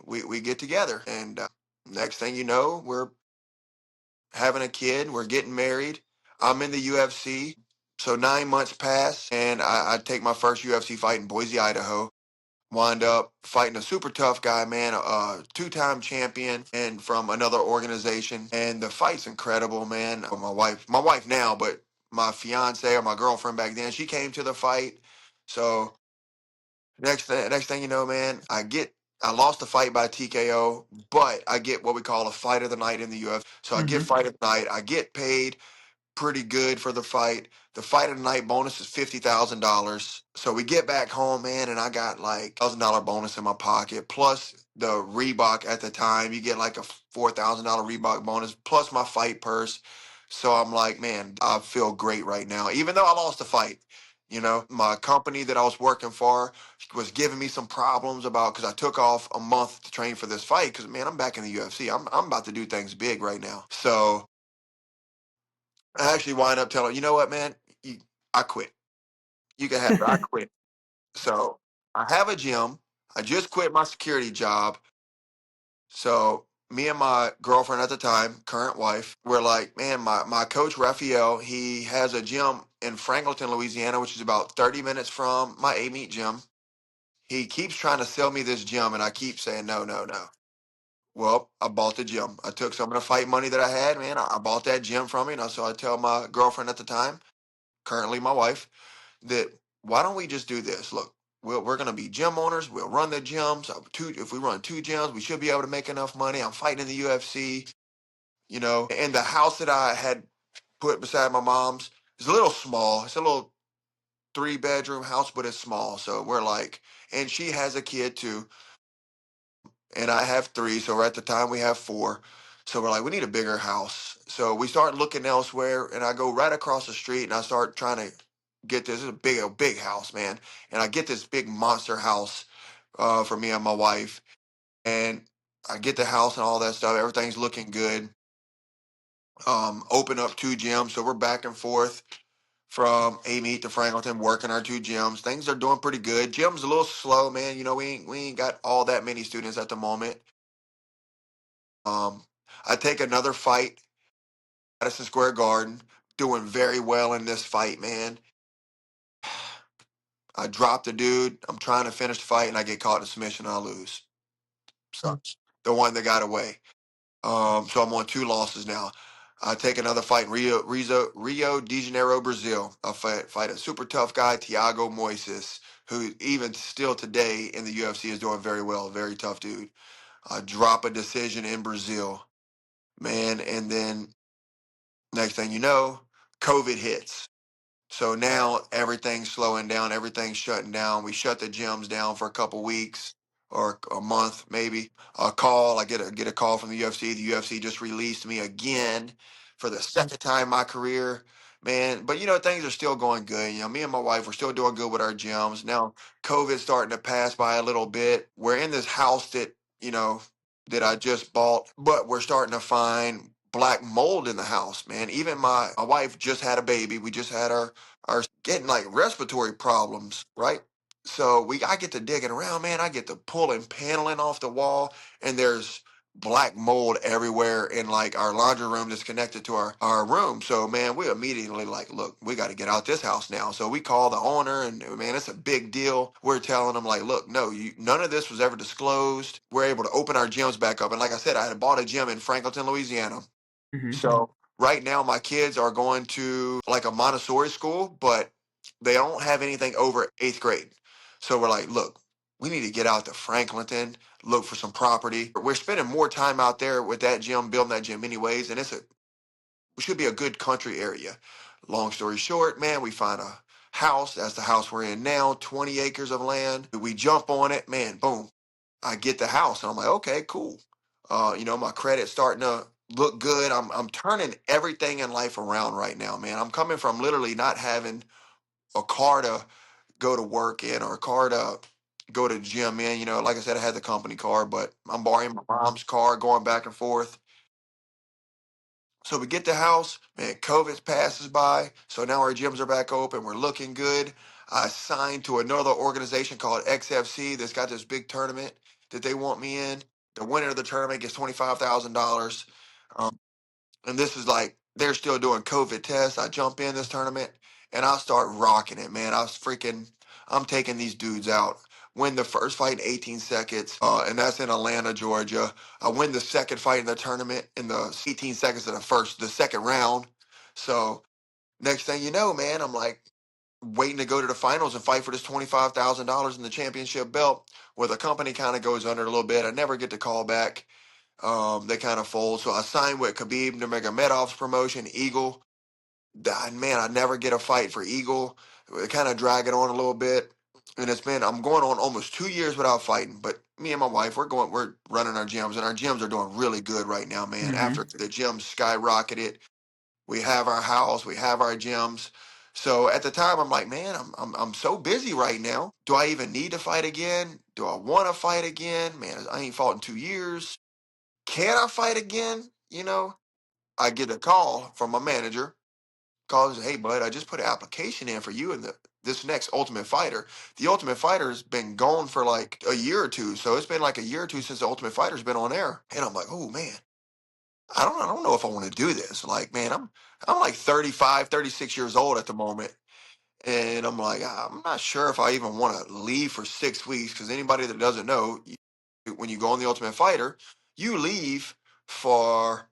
we get together. And next thing you know, we're having a kid. We're getting married. I'm in the UFC. So 9 months pass, and I take my first UFC fight in Boise, Idaho. Wind up fighting a super tough guy, man, a two-time champion, and from another organization. And the fight's incredible, man. My wife now, but my fiance or my girlfriend back then, she came to the fight. So next thing you know, man, I lost the fight by TKO, but I get what we call a fight of the night in the UFC. So I get Mm-hmm. fight of the night. I get paid pretty good for the fight. The fight of the night bonus is $50,000. So we get back home, man, and I got like $1,000 bonus in my pocket, plus the Reebok at the time. You get like a $4,000 Reebok bonus, plus my fight purse. So I'm like, man, I feel great right now, even though I lost the fight. My company that I was working for was giving me some problems about because I took off a month to train for this fight. Because man, I'm back in the UFC. I'm about to do things big right now. So I actually wind up telling her, you know what, man, I quit. You can have it. I quit. So I have a gym. I just quit my security job. So me and my girlfriend at the time, current wife, we're like, man, my coach Raphael, he has a gym in Franklinton, Louisiana, which is about 30 minutes from my A-Meet gym. He keeps trying to sell me this gym, and I keep saying no, no, no. Well, I bought the gym. I took some of the fight money that I had, man. I bought that gym from me. So I tell my girlfriend at the time, currently my wife, that why don't we just do this? Look, we're going to be gym owners. We'll run the gyms. If we run two gyms, we should be able to make enough money. I'm fighting in the UFC, And the house that I had put beside my mom's is a little small. It's a little 3 bedroom house, but it's small. So we're like, and she has a kid too, and I have three. So at the time we have four. So we're like, we need a bigger house. So we start looking elsewhere, and I go right across the street, and I start trying to get this. This is a big house, man. And I get this big monster house for me and my wife, and I get the house and all that stuff. Everything's looking good. Open up 2 gyms, so we're back and forth from Amy to Franklinton, working our 2 gyms. Things are doing pretty good. Gym's a little slow, man. We ain't got all that many students at the moment. Um, I take another fight, Madison Square Garden, doing very well in this fight, man. I drop the dude. I'm trying to finish the fight, and I get caught in a submission, and I lose. sucks. The one that got away. So I'm on 2 losses now. I take another fight in Rio de Janeiro, Brazil. I fight a super tough guy, Thiago Moises, who even still today in the UFC is doing very well. Very tough dude. I drop a decision in Brazil, man, and then next thing you know, COVID hits. So now everything's slowing down, everything's shutting down. We shut the gyms down for a couple weeks or a month, maybe. I get a call from the UFC. The UFC just released me again for the second time in my career, man. But things are still going good. Me and my wife, we're still doing good with our gyms. Now COVID's starting to pass by a little bit. We're in this house that I just bought, but we're starting to find black mold in the house, man. Even my wife just had a baby. We just had are getting like respiratory problems, right? So I get to digging around, man. I get to pulling paneling off the wall, and there's black mold everywhere in like our laundry room that's connected to our room. So man, we immediately like, look, we got to get out this house now. So we call the owner, and man, it's a big deal. We're telling them like, look, no, none of this was ever disclosed. We're able to open our gyms back up, and like I said, I had bought a gym in Franklinton, Louisiana. Mm-hmm. So right now, my kids are going to like a Montessori school, but they don't have anything over 8th grade. So we're like, look, we need to get out to Franklinton, look for some property. We're spending more time out there with that gym, building that gym anyways, and it should be a good country area. Long story short, man, we find a house. That's the house we're in now, 20 acres of land. We jump on it, man, boom. I get the house and I'm like, okay, cool. My credit's starting to look good. I'm turning everything in life around right now, man. I'm coming from literally not having a car to go to work in or a car to go to the gym in. Like I said, I had the company car, but I'm borrowing my mom's car, going back and forth. So we get the house, man, COVID passes by. So now our gyms are back open. We're looking good. I signed to another organization called XFC that's got this big tournament that they want me in. The winner of the tournament gets $25,000. And this is like they're still doing COVID tests. I jump in this tournament and I start rocking it, man. I'm taking these dudes out. Win the first fight in 18 seconds, and that's in Atlanta, Georgia. I win the second fight in the tournament in the 18 seconds of the second round. So next thing you know, man, I'm like waiting to go to the finals and fight for this $25,000 in the championship belt. Where the company kind of goes under a little bit. I never get the call back. They kind of fold. So I signed with Khabib Nurmagomedov's promotion, Eagle. Man, I never get a fight for Eagle. We kind of drag it on a little bit. And I'm going on almost 2 years without fighting. But me and my wife, we're running our gyms, and our gyms are doing really good right now, man. After Mm-hmm. the gyms skyrocketed, we have our house, we have our gyms. So at the time, I'm like, man, I'm so busy right now. Do I even need to fight again? Do I want to fight again? Man, I ain't fought in 2 years. Can I fight again? I get a call from my manager. Calls, hey bud, I just put an application in for you and this next Ultimate Fighter. The Ultimate Fighter's been gone for like a year or two, so it's been like a year or two since the Ultimate Fighter's been on air. And I'm like, oh man, I don't know if I want to do this. Like, man, I'm like 35, 36 years old at the moment. And I'm like, I'm not sure if I even want to leave for 6 weeks because anybody that doesn't know, when you go on the Ultimate Fighter, you leave for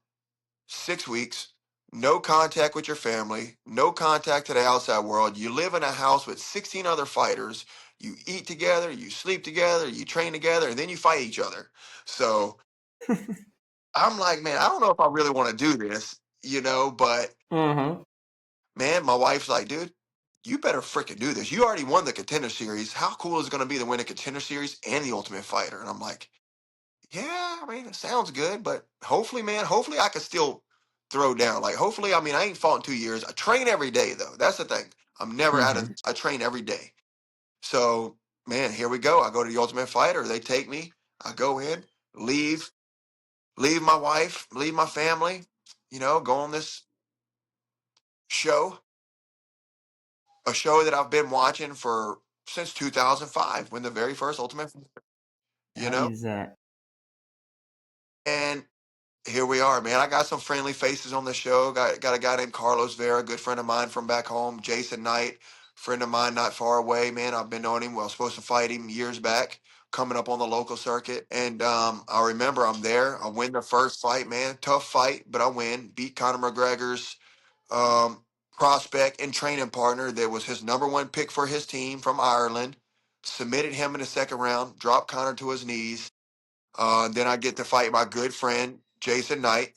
6 weeks, no contact with your family, no contact to the outside world. You live in a house with 16 other fighters. You eat together, you sleep together, you train together, and then you fight each other. So I'm like, man, I don't know if I really want to do this, but Uh-huh. man, my wife's like, dude, you better freaking do this. You already won the Contender Series. How cool is it going to be to win a Contender Series and the Ultimate Fighter? And I'm like, yeah, I mean, it sounds good, but hopefully, man, hopefully I can still throw down. Like, hopefully, I mean, I ain't fought in 2 years. I train every day, though. That's the thing. I'm never out of, Mm-hmm. I train every day. So, man, here we go. I go to the Ultimate Fighter. They take me. I go in, leave, leave my wife, leave my family, go on this show, a show that I've been watching for since 2005 when the very first Ultimate, you How know, neat is that? and here we are, man. I got some friendly faces on the show. Got a guy named Carlos Vera, a good friend of mine from back home, Jason Knight. Friend of mine not far away, man. I've been knowing him. Well, I was supposed to fight him years back, coming up on the local circuit. And I remember I'm there. I win the first fight, man. Tough fight, but I win. Beat Conor McGregor's prospect and training partner that was his number one pick for his team from Ireland. Submitted him in the second round, dropped Conor to his knees. Then I get to fight my good friend, Jason Knight.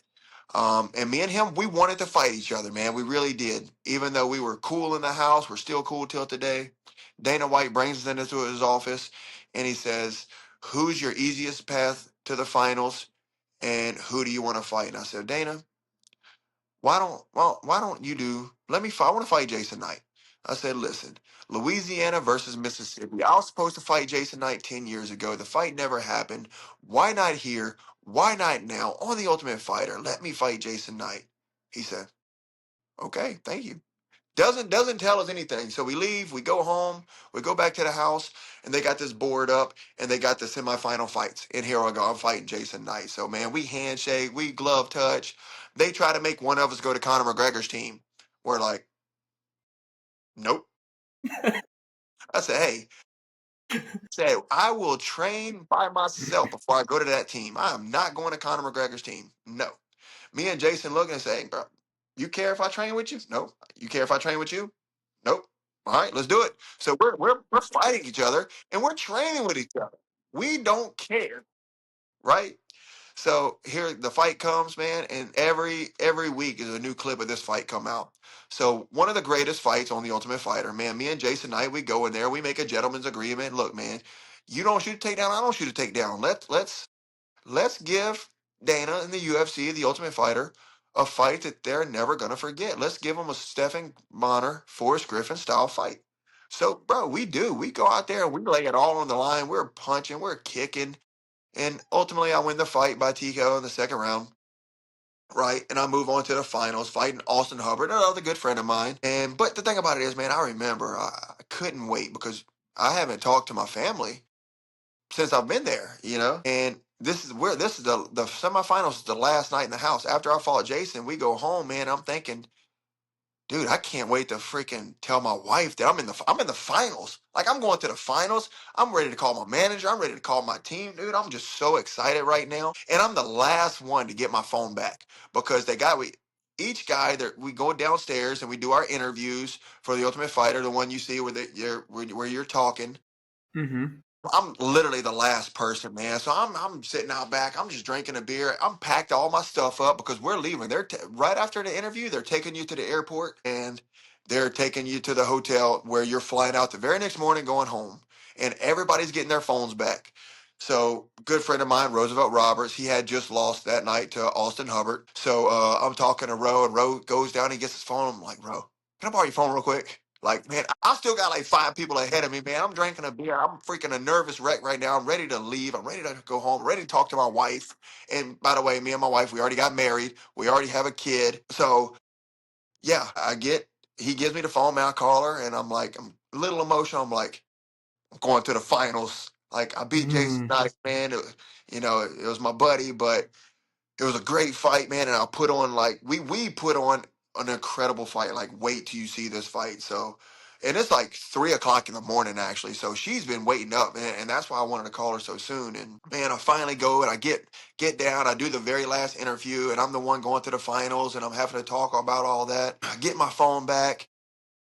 And me and him, we wanted to fight each other, man. We really did. Even though we were cool in the house, we're still cool till today. Dana White brings us into his office and he says, "Who's your easiest path to the finals? And who do you want to fight?" And I said, "Dana, why don't you do let me fight I want to fight Jason Knight." I said, "Listen, Louisiana versus Mississippi. I was supposed to fight Jason Knight 10 years ago. The fight never happened. Why not here? Why not now? On the Ultimate Fighter, let me fight Jason Knight." He said, "Okay, thank you." Doesn't tell us anything. So we leave, we go home, we go back to the house, and they got this board up and they got the semifinal fights. And here I go, I'm fighting Jason Knight. So man, we handshake, we glove touch. They try to make one of us go to Conor McGregor's team. We're like, nope. I said, "Hey, I will train by myself before I go to that team. I am not going to Conor McGregor's team. No." Me and Jason look and say, "Hey, bro, you care if I train with you?" "No." "You care if I train with you?" "Nope." "All right, let's do it." So we're fighting each other and we're training with each other. We don't care, right? So here the fight comes, man, and every week is a new clip of this fight come out. So one of the greatest fights on the Ultimate Fighter, man. Me and Jason Knight, we go in there, we make a gentleman's agreement. Look, man, you don't shoot a takedown, I don't shoot a takedown. Let's give Dana and the UFC, the Ultimate Fighter, a fight that they're never gonna forget. Let's give them a Stephen Bonner, Forrest Griffin style fight. So, bro, we do. We go out there and we lay it all on the line. We're punching, we're kicking, and ultimately I win the fight by TKO in the second round. Right, and I move on to the finals, fighting Austin Hubbard, another good friend of mine. And but the thing about it is, man, I remember I couldn't wait because I haven't talked to my family since I've been there, And this is the semifinals is the last night in the house. After I fought Jason, we go home, man. I'm thinking, dude, I can't wait to freaking tell my wife that I'm in the finals. Like I'm going to the finals. I'm ready to call my manager. I'm ready to call my team, dude. I'm just so excited right now. And I'm the last one to get my phone back because we each guy that we go downstairs and we do our interviews for the Ultimate Fighter, the one you see where you're talking. Mm-hmm. I'm literally the last person, man. So I'm sitting out back. I'm just drinking a beer. I'm packed all my stuff up because we're leaving. Right after the interview, they're taking you to the airport and they're taking you to the hotel where you're flying out the very next morning going home. And everybody's getting their phones back. So, good friend of mine, Roosevelt Roberts, he had just lost that night to Austin Hubbard. So I'm talking to Ro, and Ro goes down. He gets his phone. I'm like, "Ro, can I borrow your phone real quick?" Like, man, I still got like five people ahead of me, man. I'm drinking a beer. I'm freaking a nervous wreck right now. I'm ready to leave. I'm ready to go home. Ready to talk to my wife. And by the way, me and my wife, we already got married. We already have a kid. So yeah, he gives me the phone, man. I call her, and I'm a little emotional. I'm like, I'm going to the finals. Like I beat Jason Mm. Knight, man. It was my buddy, but it was a great fight, man, and I put on like we put on an incredible fight. Like, wait till you see this fight. So, and it's like 3 o'clock in the morning actually. So she's been waiting up, and that's why I wanted to call her so soon. And man, I finally go and I get down. I do the very last interview, and I'm the one going to the finals, and I'm having to talk about all that. I get my phone back.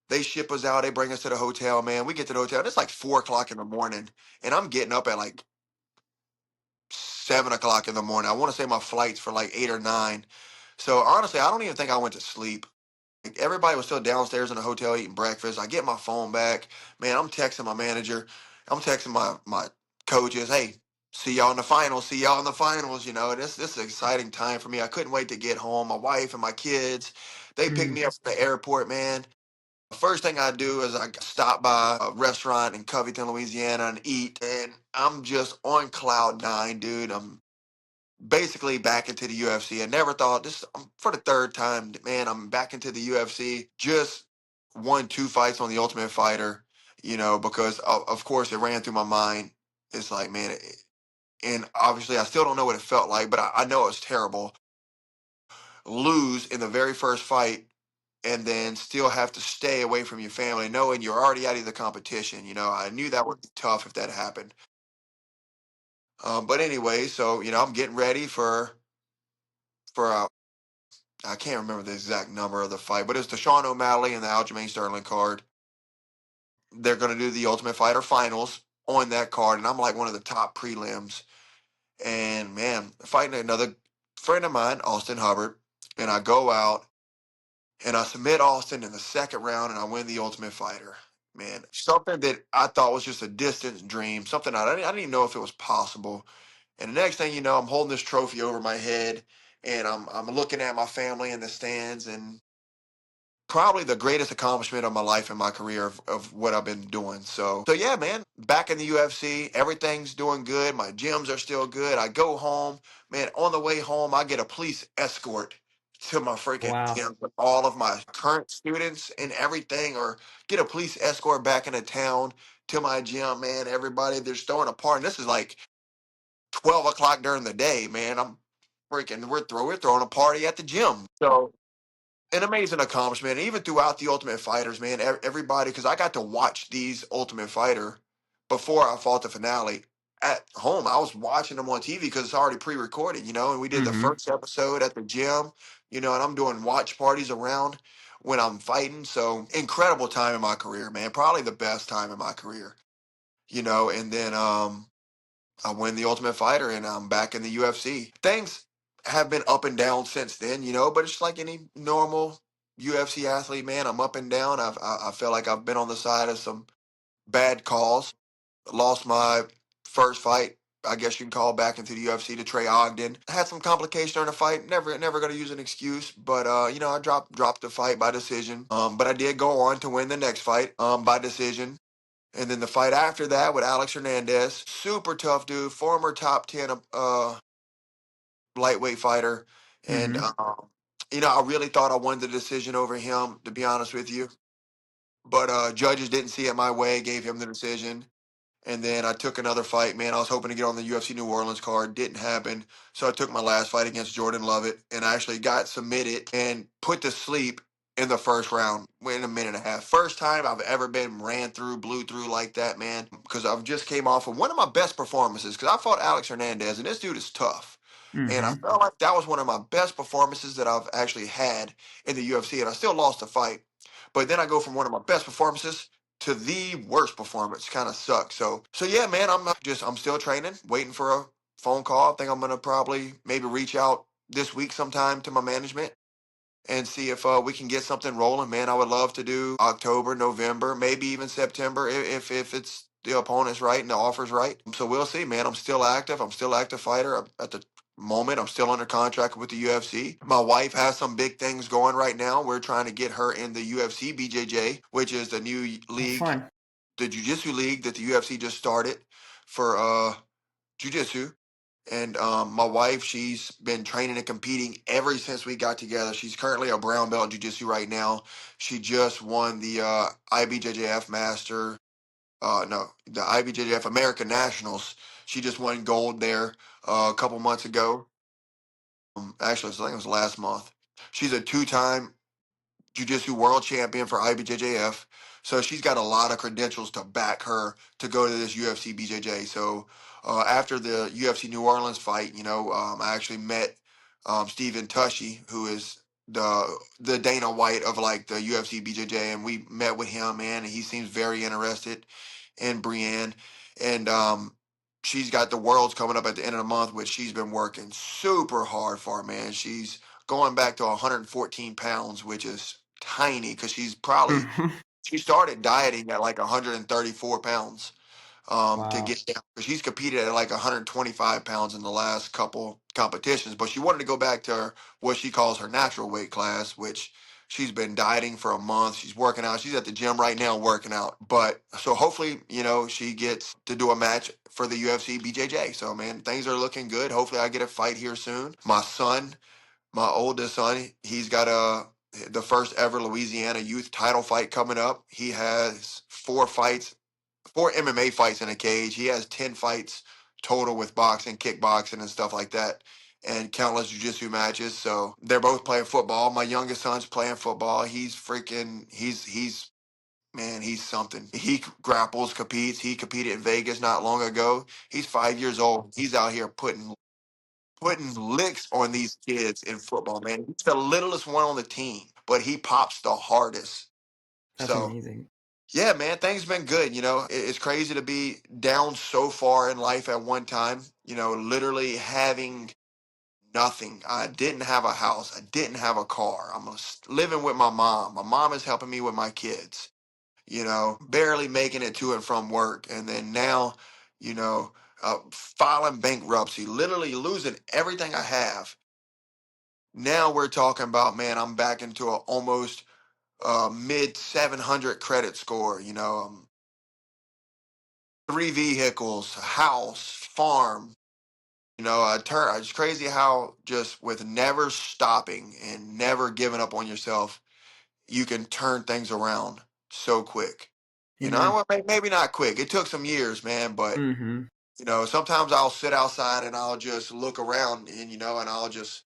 They ship us out. They bring us to the hotel, man. We get to the hotel. And it's like 4 o'clock in the morning, and I'm getting up at like 7 o'clock in the morning. I want to say my flight's for like 8 or 9. So honestly, I don't even think I went to sleep. Like, everybody was still downstairs in the hotel eating breakfast. I get my phone back. Man, I'm texting my manager. I'm texting my coaches. "Hey, see y'all in the finals. See y'all in the finals." This is an exciting time for me. I couldn't wait to get home. My wife and my kids, they picked Mm. me up from the airport, man. First thing I do is I stop by a restaurant in Covington, Louisiana and eat. And I'm just on cloud nine, dude. I'm basically back into the UFC. I never thought this for the third time, man. I'm back into the UFC. Just won 2 fights on the Ultimate Fighter, because of course it ran through my mind. It's like, man, and obviously I still don't know what it felt like, but I know it was terrible. Lose in the very first fight and then still have to stay away from your family, knowing you're already out of the competition. I knew that would be tough if that happened. But anyway, so I'm getting ready for I can't remember the exact number of the fight, but it's the Sean O'Malley and the Aljamain Sterling card. They're going to do the Ultimate Fighter finals on that card, and I'm like one of the top prelims. And man, fighting another friend of mine, Austin Hubbard, and I go out and I submit Austin in the second round, and I win the Ultimate Fighter. Man, something that I thought was just a distant dream, something I didn't even know if it was possible. And the next thing you know, I'm holding this trophy over my head, and I'm looking at my family in the stands, and probably the greatest accomplishment of my life and my career of what I've been doing. So yeah, man, back in the UFC, everything's doing good. My gyms are still good. I go home, man. On the way home, I get a police escort to my freaking Wow. gym with all of my current students and everything, or get a police escort back into town to my gym, man. Everybody, they're throwing a party. And this is like 12 o'clock during the day, man. We're throwing a party at the gym. So an amazing accomplishment. And even throughout the Ultimate Fighters, man, everybody, because I got to watch these Ultimate Fighter before I fought the finale at home. I was watching them on TV because it's already pre-recorded, and we did the Mm-hmm. first episode at the gym, and I'm doing watch parties around when I'm fighting. So incredible time in my career, man. Probably the best time in my career, and then I win the Ultimate Fighter and I'm back in the UFC. Things have been up and down since then, but it's like any normal UFC athlete, man. I'm up and down. I feel like I've been on the side of some bad calls. Lost my first fight, I guess you can call, back into the UFC to Trey Ogden. Had some complication during the fight. Never going to use an excuse, but I dropped the fight by decision. But I did go on to win the next fight by decision. And then the fight after that with Alex Hernandez, super tough dude, former top 10 lightweight fighter. And, Mm-hmm. I really thought I won the decision over him, to be honest with you. But judges didn't see it my way, gave him the decision. And then I took another fight, man. I was hoping to get on the UFC New Orleans card. Didn't happen. So I took my last fight against Jordan Lovett and I actually got submitted and put to sleep in the first round in a minute and a half. First time I've ever been ran through, blew through like that, man. Because I've just came off of one of my best performances. Because I fought Alex Hernandez and this dude is tough. And I Mm-hmm. felt like that was one of my best performances that I've actually had in the UFC. And I still lost the fight. But then I go from one of my best performances to the worst performance. Kind of sucks. So yeah, man, I'm still training, waiting for a phone call. I think I'm gonna probably maybe reach out this week sometime to my management and see if we can get something rolling. Man, I would love to do October, November, maybe even September if it's the opponent's right and the offer's right. So we'll see, man. I'm still active. I'm still active fighter at the moment. I'm still under contract with the UFC. My wife has some big things going right now. We're trying to get her in the UFC BJJ, which is the new Oh, league, fun. the jiu-jitsu league that the UFC just started for jiu-jitsu. And my wife, she's been training and competing ever since we got together. She's currently a brown belt in jiu-jitsu right now. She just won the IBJJF Master, no, the IBJJF American Nationals. She just won gold there a couple months ago. Actually, I think it was last month. She's a two-time Jiu-Jitsu world champion for IBJJF. So she's got a lot of credentials to back her to go to this UFC BJJ. So after the UFC New Orleans fight, I actually met Stephen Tushy, who is the Dana White of like the UFC BJJ, and we met with him, man, and he seems very interested in Brienne. And she's got the Worlds coming up at the end of the month, which she's been working super hard for, man. She's going back to 114 pounds, which is tiny because Mm-hmm. she started dieting at like 134 pounds to Wow. get down. She's competed at like 125 pounds in the last couple competitions, but she wanted to go back to what she calls her natural weight class, which she's been dieting for a month. She's working out. She's at the gym right now working out. But so hopefully, she gets to do a match for the UFC BJJ. So man, things are looking good. Hopefully I get a fight here soon. My oldest son, he's got the first ever Louisiana youth title fight coming up. He has four MMA fights in a cage. He has 10 fights total with boxing, kickboxing, and stuff like that. and countless jiu-jitsu matches. So they're both playing football. My youngest son's playing football. He's man, he's something. He grapples, competes. He competed in Vegas not long ago. He's 5 years old. He's out here putting licks on these kids in football, man. He's the littlest one on the team, but he pops the hardest. That's So amazing. yeah, man, things been good. It's crazy to be down so far in life at one time. Literally having nothing. I didn't have a house. I didn't have a car. living with my mom. My mom is helping me with my kids. Barely making it to and from work, and then now, you know, filing bankruptcy, literally losing everything I have. Now we're talking about, man, I'm back into a almost mid 700 credit score. Three vehicles, a house, farm. It's crazy how just with never stopping and never giving up on yourself, you can turn things around so quick. Yeah. Maybe not quick. It took some years, man, but Mm-hmm. sometimes I'll sit outside and I'll just look around and I'll just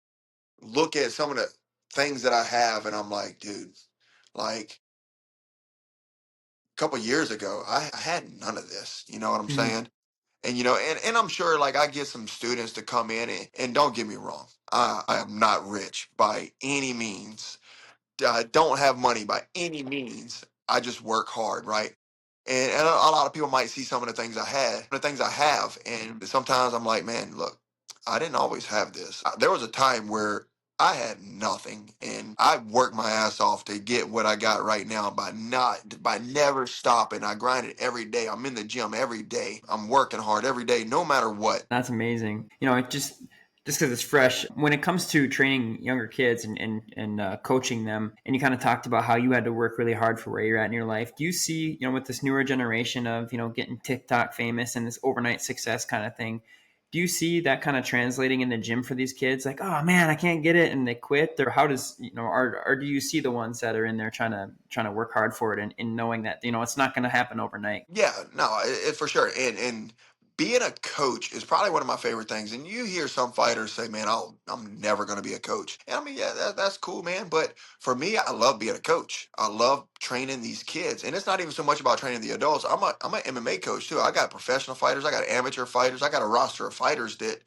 look at some of the things that I have and I'm like, dude, like a couple years ago, I had none of this. You know what I'm Mm-hmm. saying? And I'm sure like I get some students to come in and don't get me wrong. I am not rich by any means. I don't have money by any means. I just work hard, right? And a lot of people might see some of the things the things I have, and sometimes I'm like, man, look, I didn't always have this. There was a time where I had nothing, and I worked my ass off to get what I got right now by never stopping. I grinded every day. I'm in the gym every day. I'm working hard every day, no matter what. That's amazing. It just because it's fresh. When it comes to training younger kids and coaching them, and you kind of talked about how you had to work really hard for where you're at in your life. Do you see, with this newer generation of, getting TikTok famous and this overnight success kind of thing? Do you see that kind of translating in the gym for these kids? Like, oh man, I can't get it, and they quit. Or how does or do you see the ones that are in there trying to work hard for it and knowing that it's not going to happen overnight? Yeah, no, for sure. And being a coach is probably one of my favorite things. And you hear some fighters say, "Man, I'm never going to be a coach." And I mean, yeah, that's cool, man. But for me, I love being a coach. I love training these kids, and it's not even so much about training the adults. I'm an MMA coach too. I got professional fighters, I got amateur fighters, I got a roster of fighters that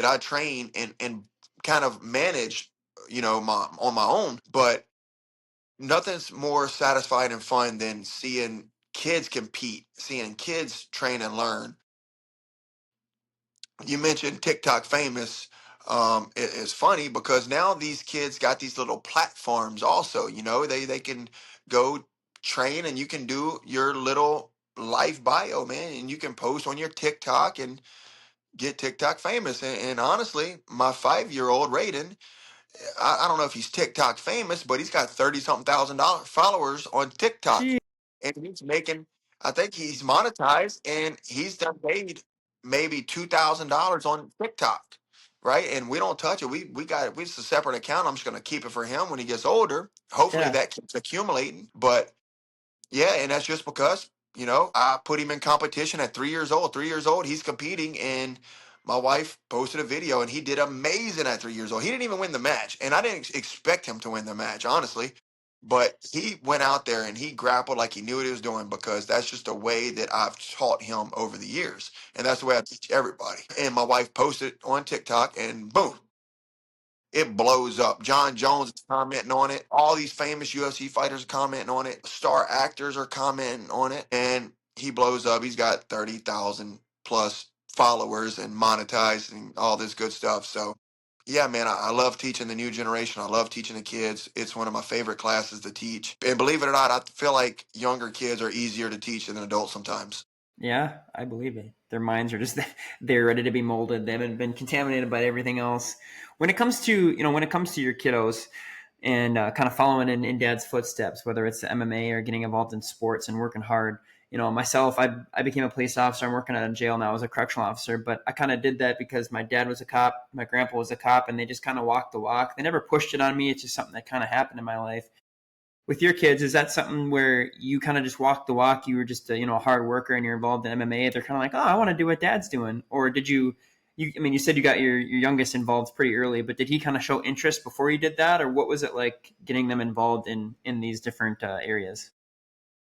I train and kind of manage, on my own. But nothing's more satisfying and fun than seeing kids compete, seeing kids train and learn. You mentioned TikTok famous. It's funny because now these kids got these little platforms also. They can go train and you can do your little life bio, man, and you can post on your TikTok and get TikTok famous. And honestly, my 5 year old Raiden, I don't know if he's TikTok famous, but he's got 30 something thousand dollar followers on TikTok, Gee, and he's making. I think he's monetized, and he's done made maybe $2,000 on TikTok, right? And we don't touch it. It's a separate account. I'm just going to keep it for him when he gets older. Hopefully yeah, that keeps accumulating, but yeah, and that's just because, I put him in competition at 3 years old. 3 years old, he's competing, and my wife posted a video, and he did amazing at 3 years old. He didn't even win the match, and I didn't expect him to win the match, honestly. But he went out there and he grappled like he knew what he was doing because that's just a way that I've taught him over the years. And that's the way I teach everybody. And my wife posted on TikTok, and boom, it blows up. John Jones is commenting on it. All these famous UFC fighters are commenting on it. Star actors are commenting on it. And he blows up. He's got 30,000 plus followers and monetized and all this good stuff. So, yeah, man, I love teaching the new generation. I love teaching the kids. It's one of my favorite classes to teach. And believe it or not, I feel like younger kids are easier to teach than adults sometimes. yeah, I believe it. Their minds are just they're ready to be molded. They haven't been contaminated by everything else. When it comes to your kiddos and kind of following in dad's footsteps, whether it's the MMA or getting involved in sports and working hard. Myself, I became a police officer. I'm working at a jail now as a correctional officer, but I kind of did that because my dad was a cop, my grandpa was a cop, and they just kind of walked the walk. They never pushed it on me. It's just something that kind of happened in my life. With your kids, is that something where you kind of just walk the walk? You were just a hard worker and you're involved in MMA. They're kind of like, oh, I want to do what dad's doing. Or did you I mean, you said you got your youngest involved pretty early, but did he kind of show interest before you did that, or what was it like getting them involved in these different areas?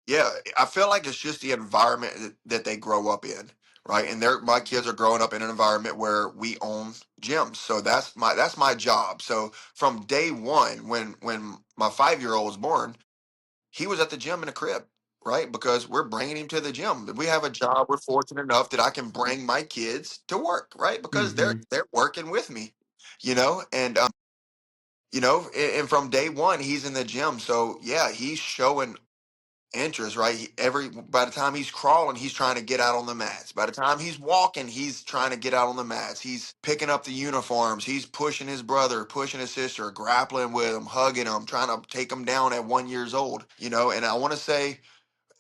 Yeah, I feel like it's just the environment that they grow up in, right? And my kids are growing up in an environment where we own gyms, so that's my job. So from day one, when my 5-year-old was born, he was at the gym in a crib, right? Because we're bringing him to the gym. We have a job. We're fortunate enough that I can bring my kids to work, right? Because they're Mm-hmm. they're working with me, and and from day one he's in the gym. So yeah, he's showing interest, right? By the time he's crawling, he's trying to get out on the mats. By the time he's walking, he's trying to get out on the mats. He's picking up the uniforms. He's pushing his brother, pushing his sister, grappling with him, hugging him, trying to take him down at 1 years old. And I want to say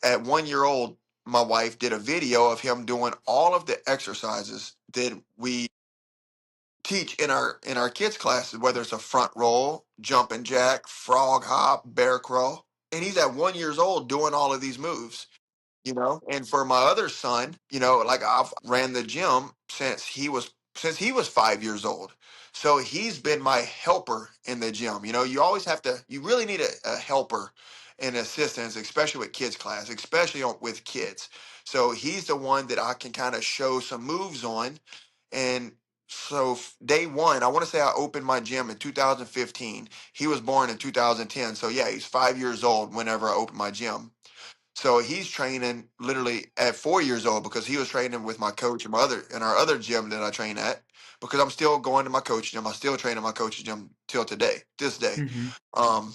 at 1 year old, my wife did a video of him doing all of the exercises that we teach in our kids classes, whether it's a front roll, jumping jack, frog hop, bear crawl. And he's at 1 years old doing all of these moves. And for my other son, like I've ran the gym since he was 5 years old. So he's been my helper in the gym. You really need a helper and assistance, especially with kids class, especially with kids. So he's the one that I can kind of show some moves on. And so day one, I want to say I opened my gym in 2015. He was born in 2010. So yeah, he's 5 years old whenever I opened my gym. So he's training literally at 4 years old because he was training with my coach in our other gym that I train at. Because I'm still going to my coach gym, I still train in my coach's gym till this day. Mm-hmm. Um,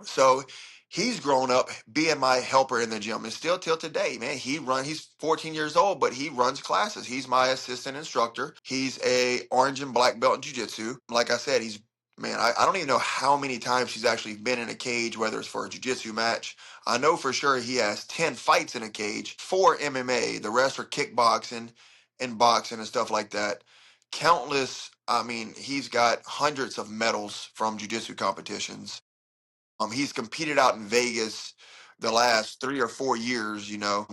so he's grown up being my helper in the gym, and still till today, man. He's 14 years old, but he runs classes. He's my assistant instructor. He's a orange and black belt in jiu-jitsu. Like I said, I don't even know how many times he's actually been in a cage, whether it's for a jiu-jitsu match. I know for sure he has 10 fights in a cage, 4 MMA. The rest are kickboxing and boxing and stuff like that. He's got hundreds of medals from jiu-jitsu competitions. He's competed out in Vegas the last 3 or 4 years.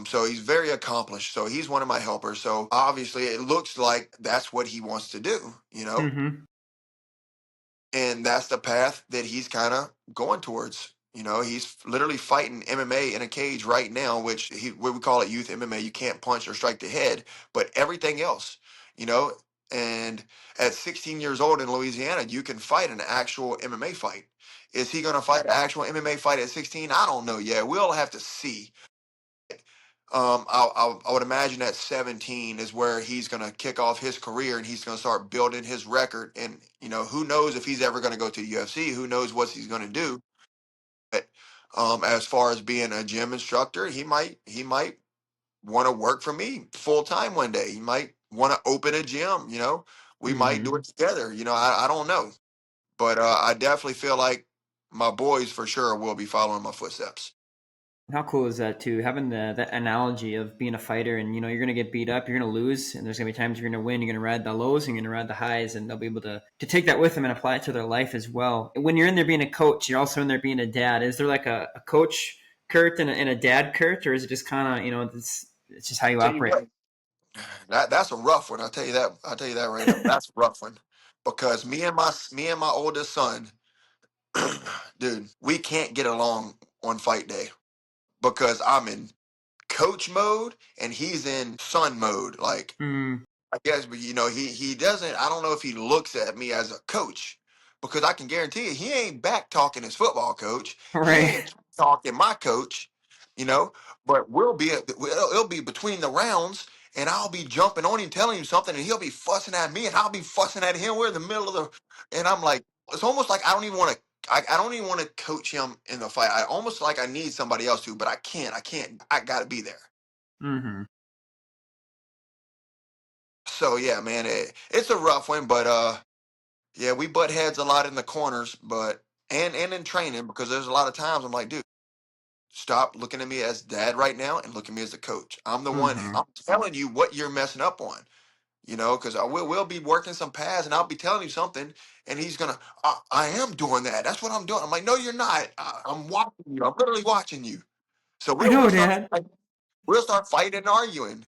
So he's very accomplished. So he's one of my helpers. So obviously, it looks like that's what he wants to do. Mm-hmm. And that's the path that he's kind of going towards. He's literally fighting MMA in a cage right now, what we call it youth MMA. You can't punch or strike the head, but everything else, you know. And at 16 years old in Louisiana, you can fight an actual MMA fight. Is he going to fight an actual MMA fight at 16? I don't know yet. We'll have to see. I would imagine at 17 is where he's going to kick off his career and he's going to start building his record. And, who knows if he's ever going to go to the UFC? Who knows what he's going to do? But as far as being a gym instructor, he might want to work for me full time one day. He might want to open a gym. We might Mm-hmm. do it together. I don't know. But I definitely feel like my boys for sure will be following my footsteps. How cool is that too? Having that analogy of being a fighter, and you're gonna get beat up, you're gonna lose, and there's gonna be times you're gonna win. You're gonna ride the lows, and you're gonna ride the highs, and they'll be able to take that with them and apply it to their life as well. When you're in there being a coach, you're also in there being a dad. Is there like a coach Kurt and a dad Kurt, or is it just kind of it's just how you Tell you operate? what, that's a rough one. I'll tell you that right now. That's a rough one because me and my oldest son, dude, we can't get along on fight day because I'm in coach mode and he's in son mode. Like Mm, I guess, but he doesn't. I don't know if he looks at me as a coach because I can guarantee you he ain't back talking his football coach. He right. ain't talking my coach. You know, but it'll be between the rounds, and I'll be jumping on him, telling him something, and he'll be fussing at me, and I'll be fussing at him. We're in the middle of and I'm like, it's almost like I don't even want to. I don't even want to coach him in the fight. I almost like I need somebody else to, but I can't. I can't. I got to be there. Mm-hmm. So yeah, man, it's a rough one, but yeah, we butt heads a lot in the corners, but and in training because there's a lot of times I'm like, dude, stop looking at me as dad right now and look at me as the coach. I'm the one. Mm-hmm. I'm telling you what you're messing up on. Because we'll be working some paths and I'll be telling you something, and he's gonna. I am doing that. That's what I'm doing. I'm like, no, you're not. I'm watching you. I'm literally watching you. So I we'll know, we'll start Dad. we'll start fighting and arguing.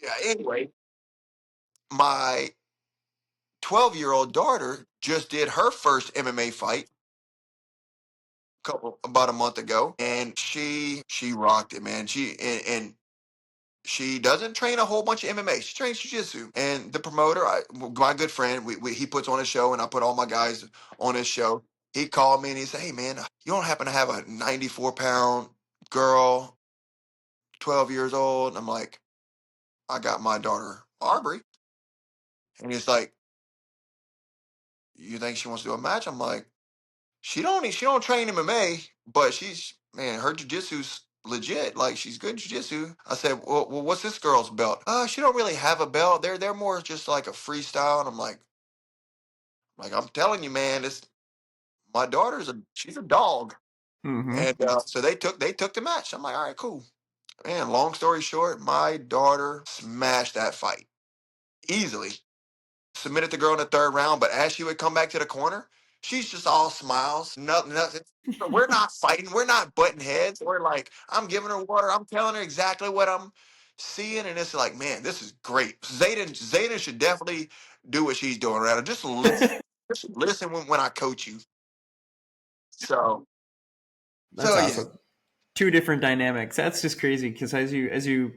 Yeah. Anyway. My 12-year-old daughter just did her first MMA fight couple about a month ago, and she rocked it, man. And she doesn't train a whole bunch of MMA. She trains jiu-jitsu. And the promoter, my good friend, he puts on a show, and I put all my guys on his show. He called me and he said, "Hey, man, you don't happen to have a 94-pound girl, 12 years old?" And I'm like, "I got my daughter, Aubrey." And he's like, "You think she wants to do a match?" I'm like, she don't train MMA, but she's, man, her jujitsu's legit. Like, she's good in jujitsu. I said, well, what's this girl's belt? She don't really have a belt. They're more just like a freestyle. And I'm like, I'm telling you, man, this my she's a dog. Mm-hmm. And so they took the match. I'm like, all right, cool. Man, long story short, my daughter smashed that fight easily. Submitted the girl in the third round, but as she would come back to the corner, she's just all smiles. Nothing, nothing. We're not fighting. We're not butting heads. We're like, I'm giving her water. I'm telling her exactly what I'm seeing, and it's like, man, this is great. Zayden should definitely do what she's doing around her. Just listen. Just listen when I coach you. So, That's so yeah. awesome. Two different dynamics. That's just crazy because as you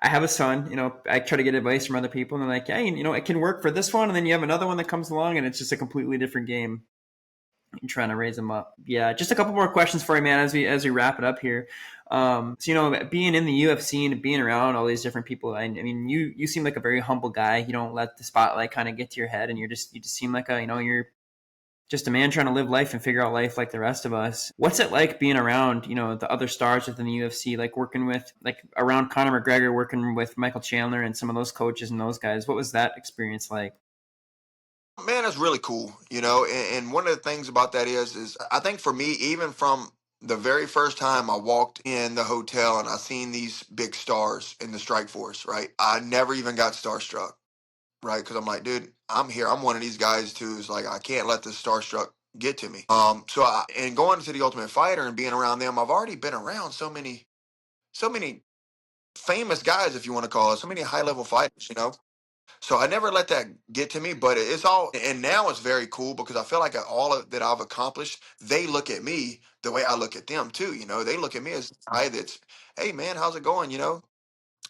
I have a son, I try to get advice from other people and they're like, hey, it can work for this one. And then you have another one that comes along and it's just a completely different game. You're trying to raise them up. Yeah. Just a couple more questions for you, man, as we wrap it up here. So, being in the UFC and being around all these different people, I mean, you seem like a very humble guy. You don't let the spotlight kind of get to your head and you just seem like you're just a man trying to live life and figure out life like the rest of us. What's it like being around, the other stars within the UFC, like working with, like around Conor McGregor, working with Michael Chandler and some of those coaches and those guys? What was that experience like? Man, that's really cool, and one of the things about that is I think for me, even from the very first time I walked in the hotel and I seen these big stars in the strike force, right? I never even got starstruck, right? Because I'm like, dude, I'm here. I'm one of these guys too. Is like, I can't let this starstruck get to me. And going to the Ultimate Fighter and being around them, I've already been around so many famous guys, if you want to call it, so many high level fighters. So I never let that get to me, but it's all, and now it's very cool because I feel like all of that I've accomplished, they look at me the way I look at them too. They look at me as a guy that's, hey man, how's it going? And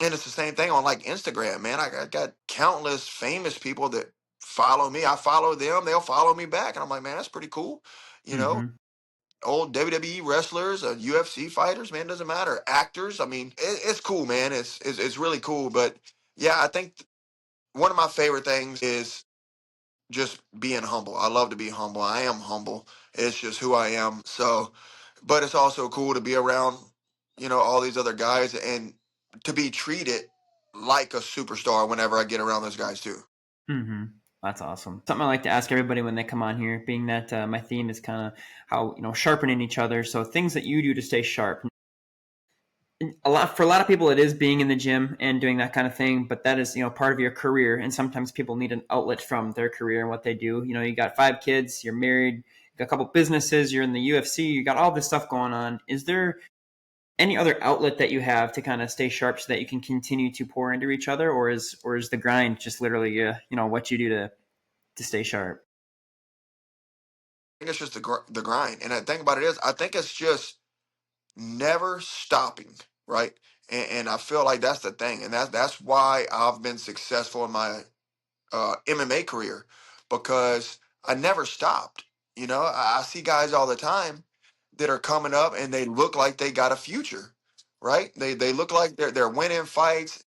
it's the same thing on like Instagram, man. I got countless famous people that follow me. I follow them, they'll follow me back, and I'm like, man, that's pretty cool. You know, Mm-hmm. Old WWE wrestlers, UFC fighters, man, doesn't matter. Actors, I mean, it's cool, man. It's really cool, but yeah, I think one of my favorite things is just being humble. I love to be humble. I am humble. It's just who I am. So, but it's also cool to be around, all these other guys and to be treated like a superstar whenever I get around those guys too. Mm-hmm. That's awesome. Something I like to ask everybody when they come on here, being that my theme is kind of how, sharpening each other. So things that you do to stay sharp. For a lot of people, it is being in the gym and doing that kind of thing, but that is part of your career, and sometimes people need an outlet from their career and what they do. You got 5 kids, you're married, you got a couple businesses, you're in the UFC, you got all this stuff going on. Is there any other outlet that you have to kind of stay sharp so that you can continue to pour into each other, or is the grind just literally what you do to stay sharp? I think it's just the grind. And the thing about it is, I think it's just never stopping, right? And I feel like that's the thing, and that's why I've been successful in my MMA career because I never stopped. I see guys all the time that are coming up and they look like they got a future, right? They look like they're winning fights.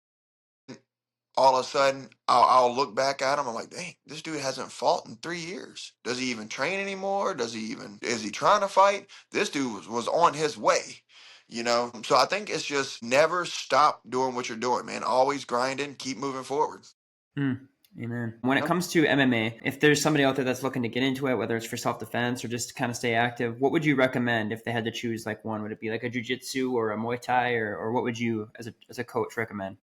All of a sudden, I'll look back at him. I'm like, dang, this dude hasn't fought in 3 years. Does he even train anymore? Is he trying to fight? This dude was on his way, So I think it's just never stop doing what you're doing, man. Always grinding, keep moving forward. Mm, amen. When it comes to MMA, if there's somebody out there that's looking to get into it, whether it's for self-defense or just to kind of stay active, what would you recommend if they had to choose like one? Would it be like a jiu-jitsu or a Muay Thai, or what would you as a coach recommend?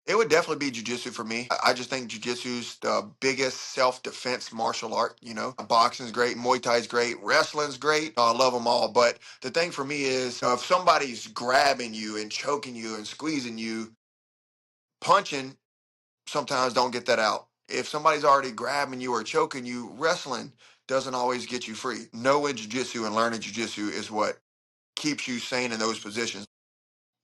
It would definitely be jujitsu for me. I just think jujitsu's the biggest self-defense martial art. Boxing's great, Muay Thai's great, wrestling's great. I love them all. But the thing for me is, if somebody's grabbing you and choking you and squeezing you, punching sometimes don't get that out. If somebody's already grabbing you or choking you, wrestling doesn't always get you free. Knowing jujitsu and learning jujitsu is what keeps you sane in those positions.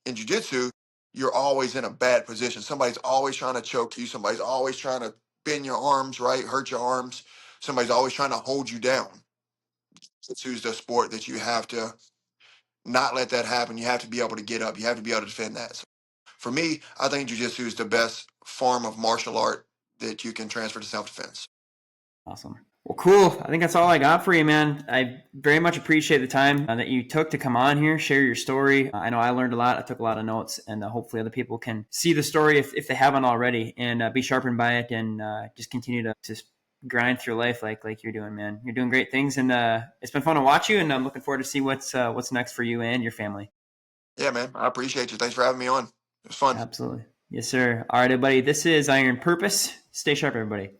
In jujitsu, you're always in a bad position. Somebody's always trying to choke you. Somebody's always trying to bend your arms, right? Hurt your arms. Somebody's always trying to hold you down. Jiu-jitsu the sport that you have to not let that happen. You have to be able to get up. You have to be able to defend that. So for me, I think jiu-jitsu is the best form of martial art that you can transfer to self-defense. Awesome. Well, cool. I think that's all I got for you, man. I very much appreciate the time that you took to come on here, share your story. I know I learned a lot. I took a lot of notes, and hopefully other people can see the story if they haven't already, and be sharpened by it, and just continue to just grind through life like you're doing, man. You're doing great things, and it's been fun to watch you, and I'm looking forward to see what's next for you and your family. Yeah, man. I appreciate you. Thanks for having me on. It was fun. Absolutely. Yes, sir. All right, everybody. This is Iron Purpose. Stay sharp, everybody.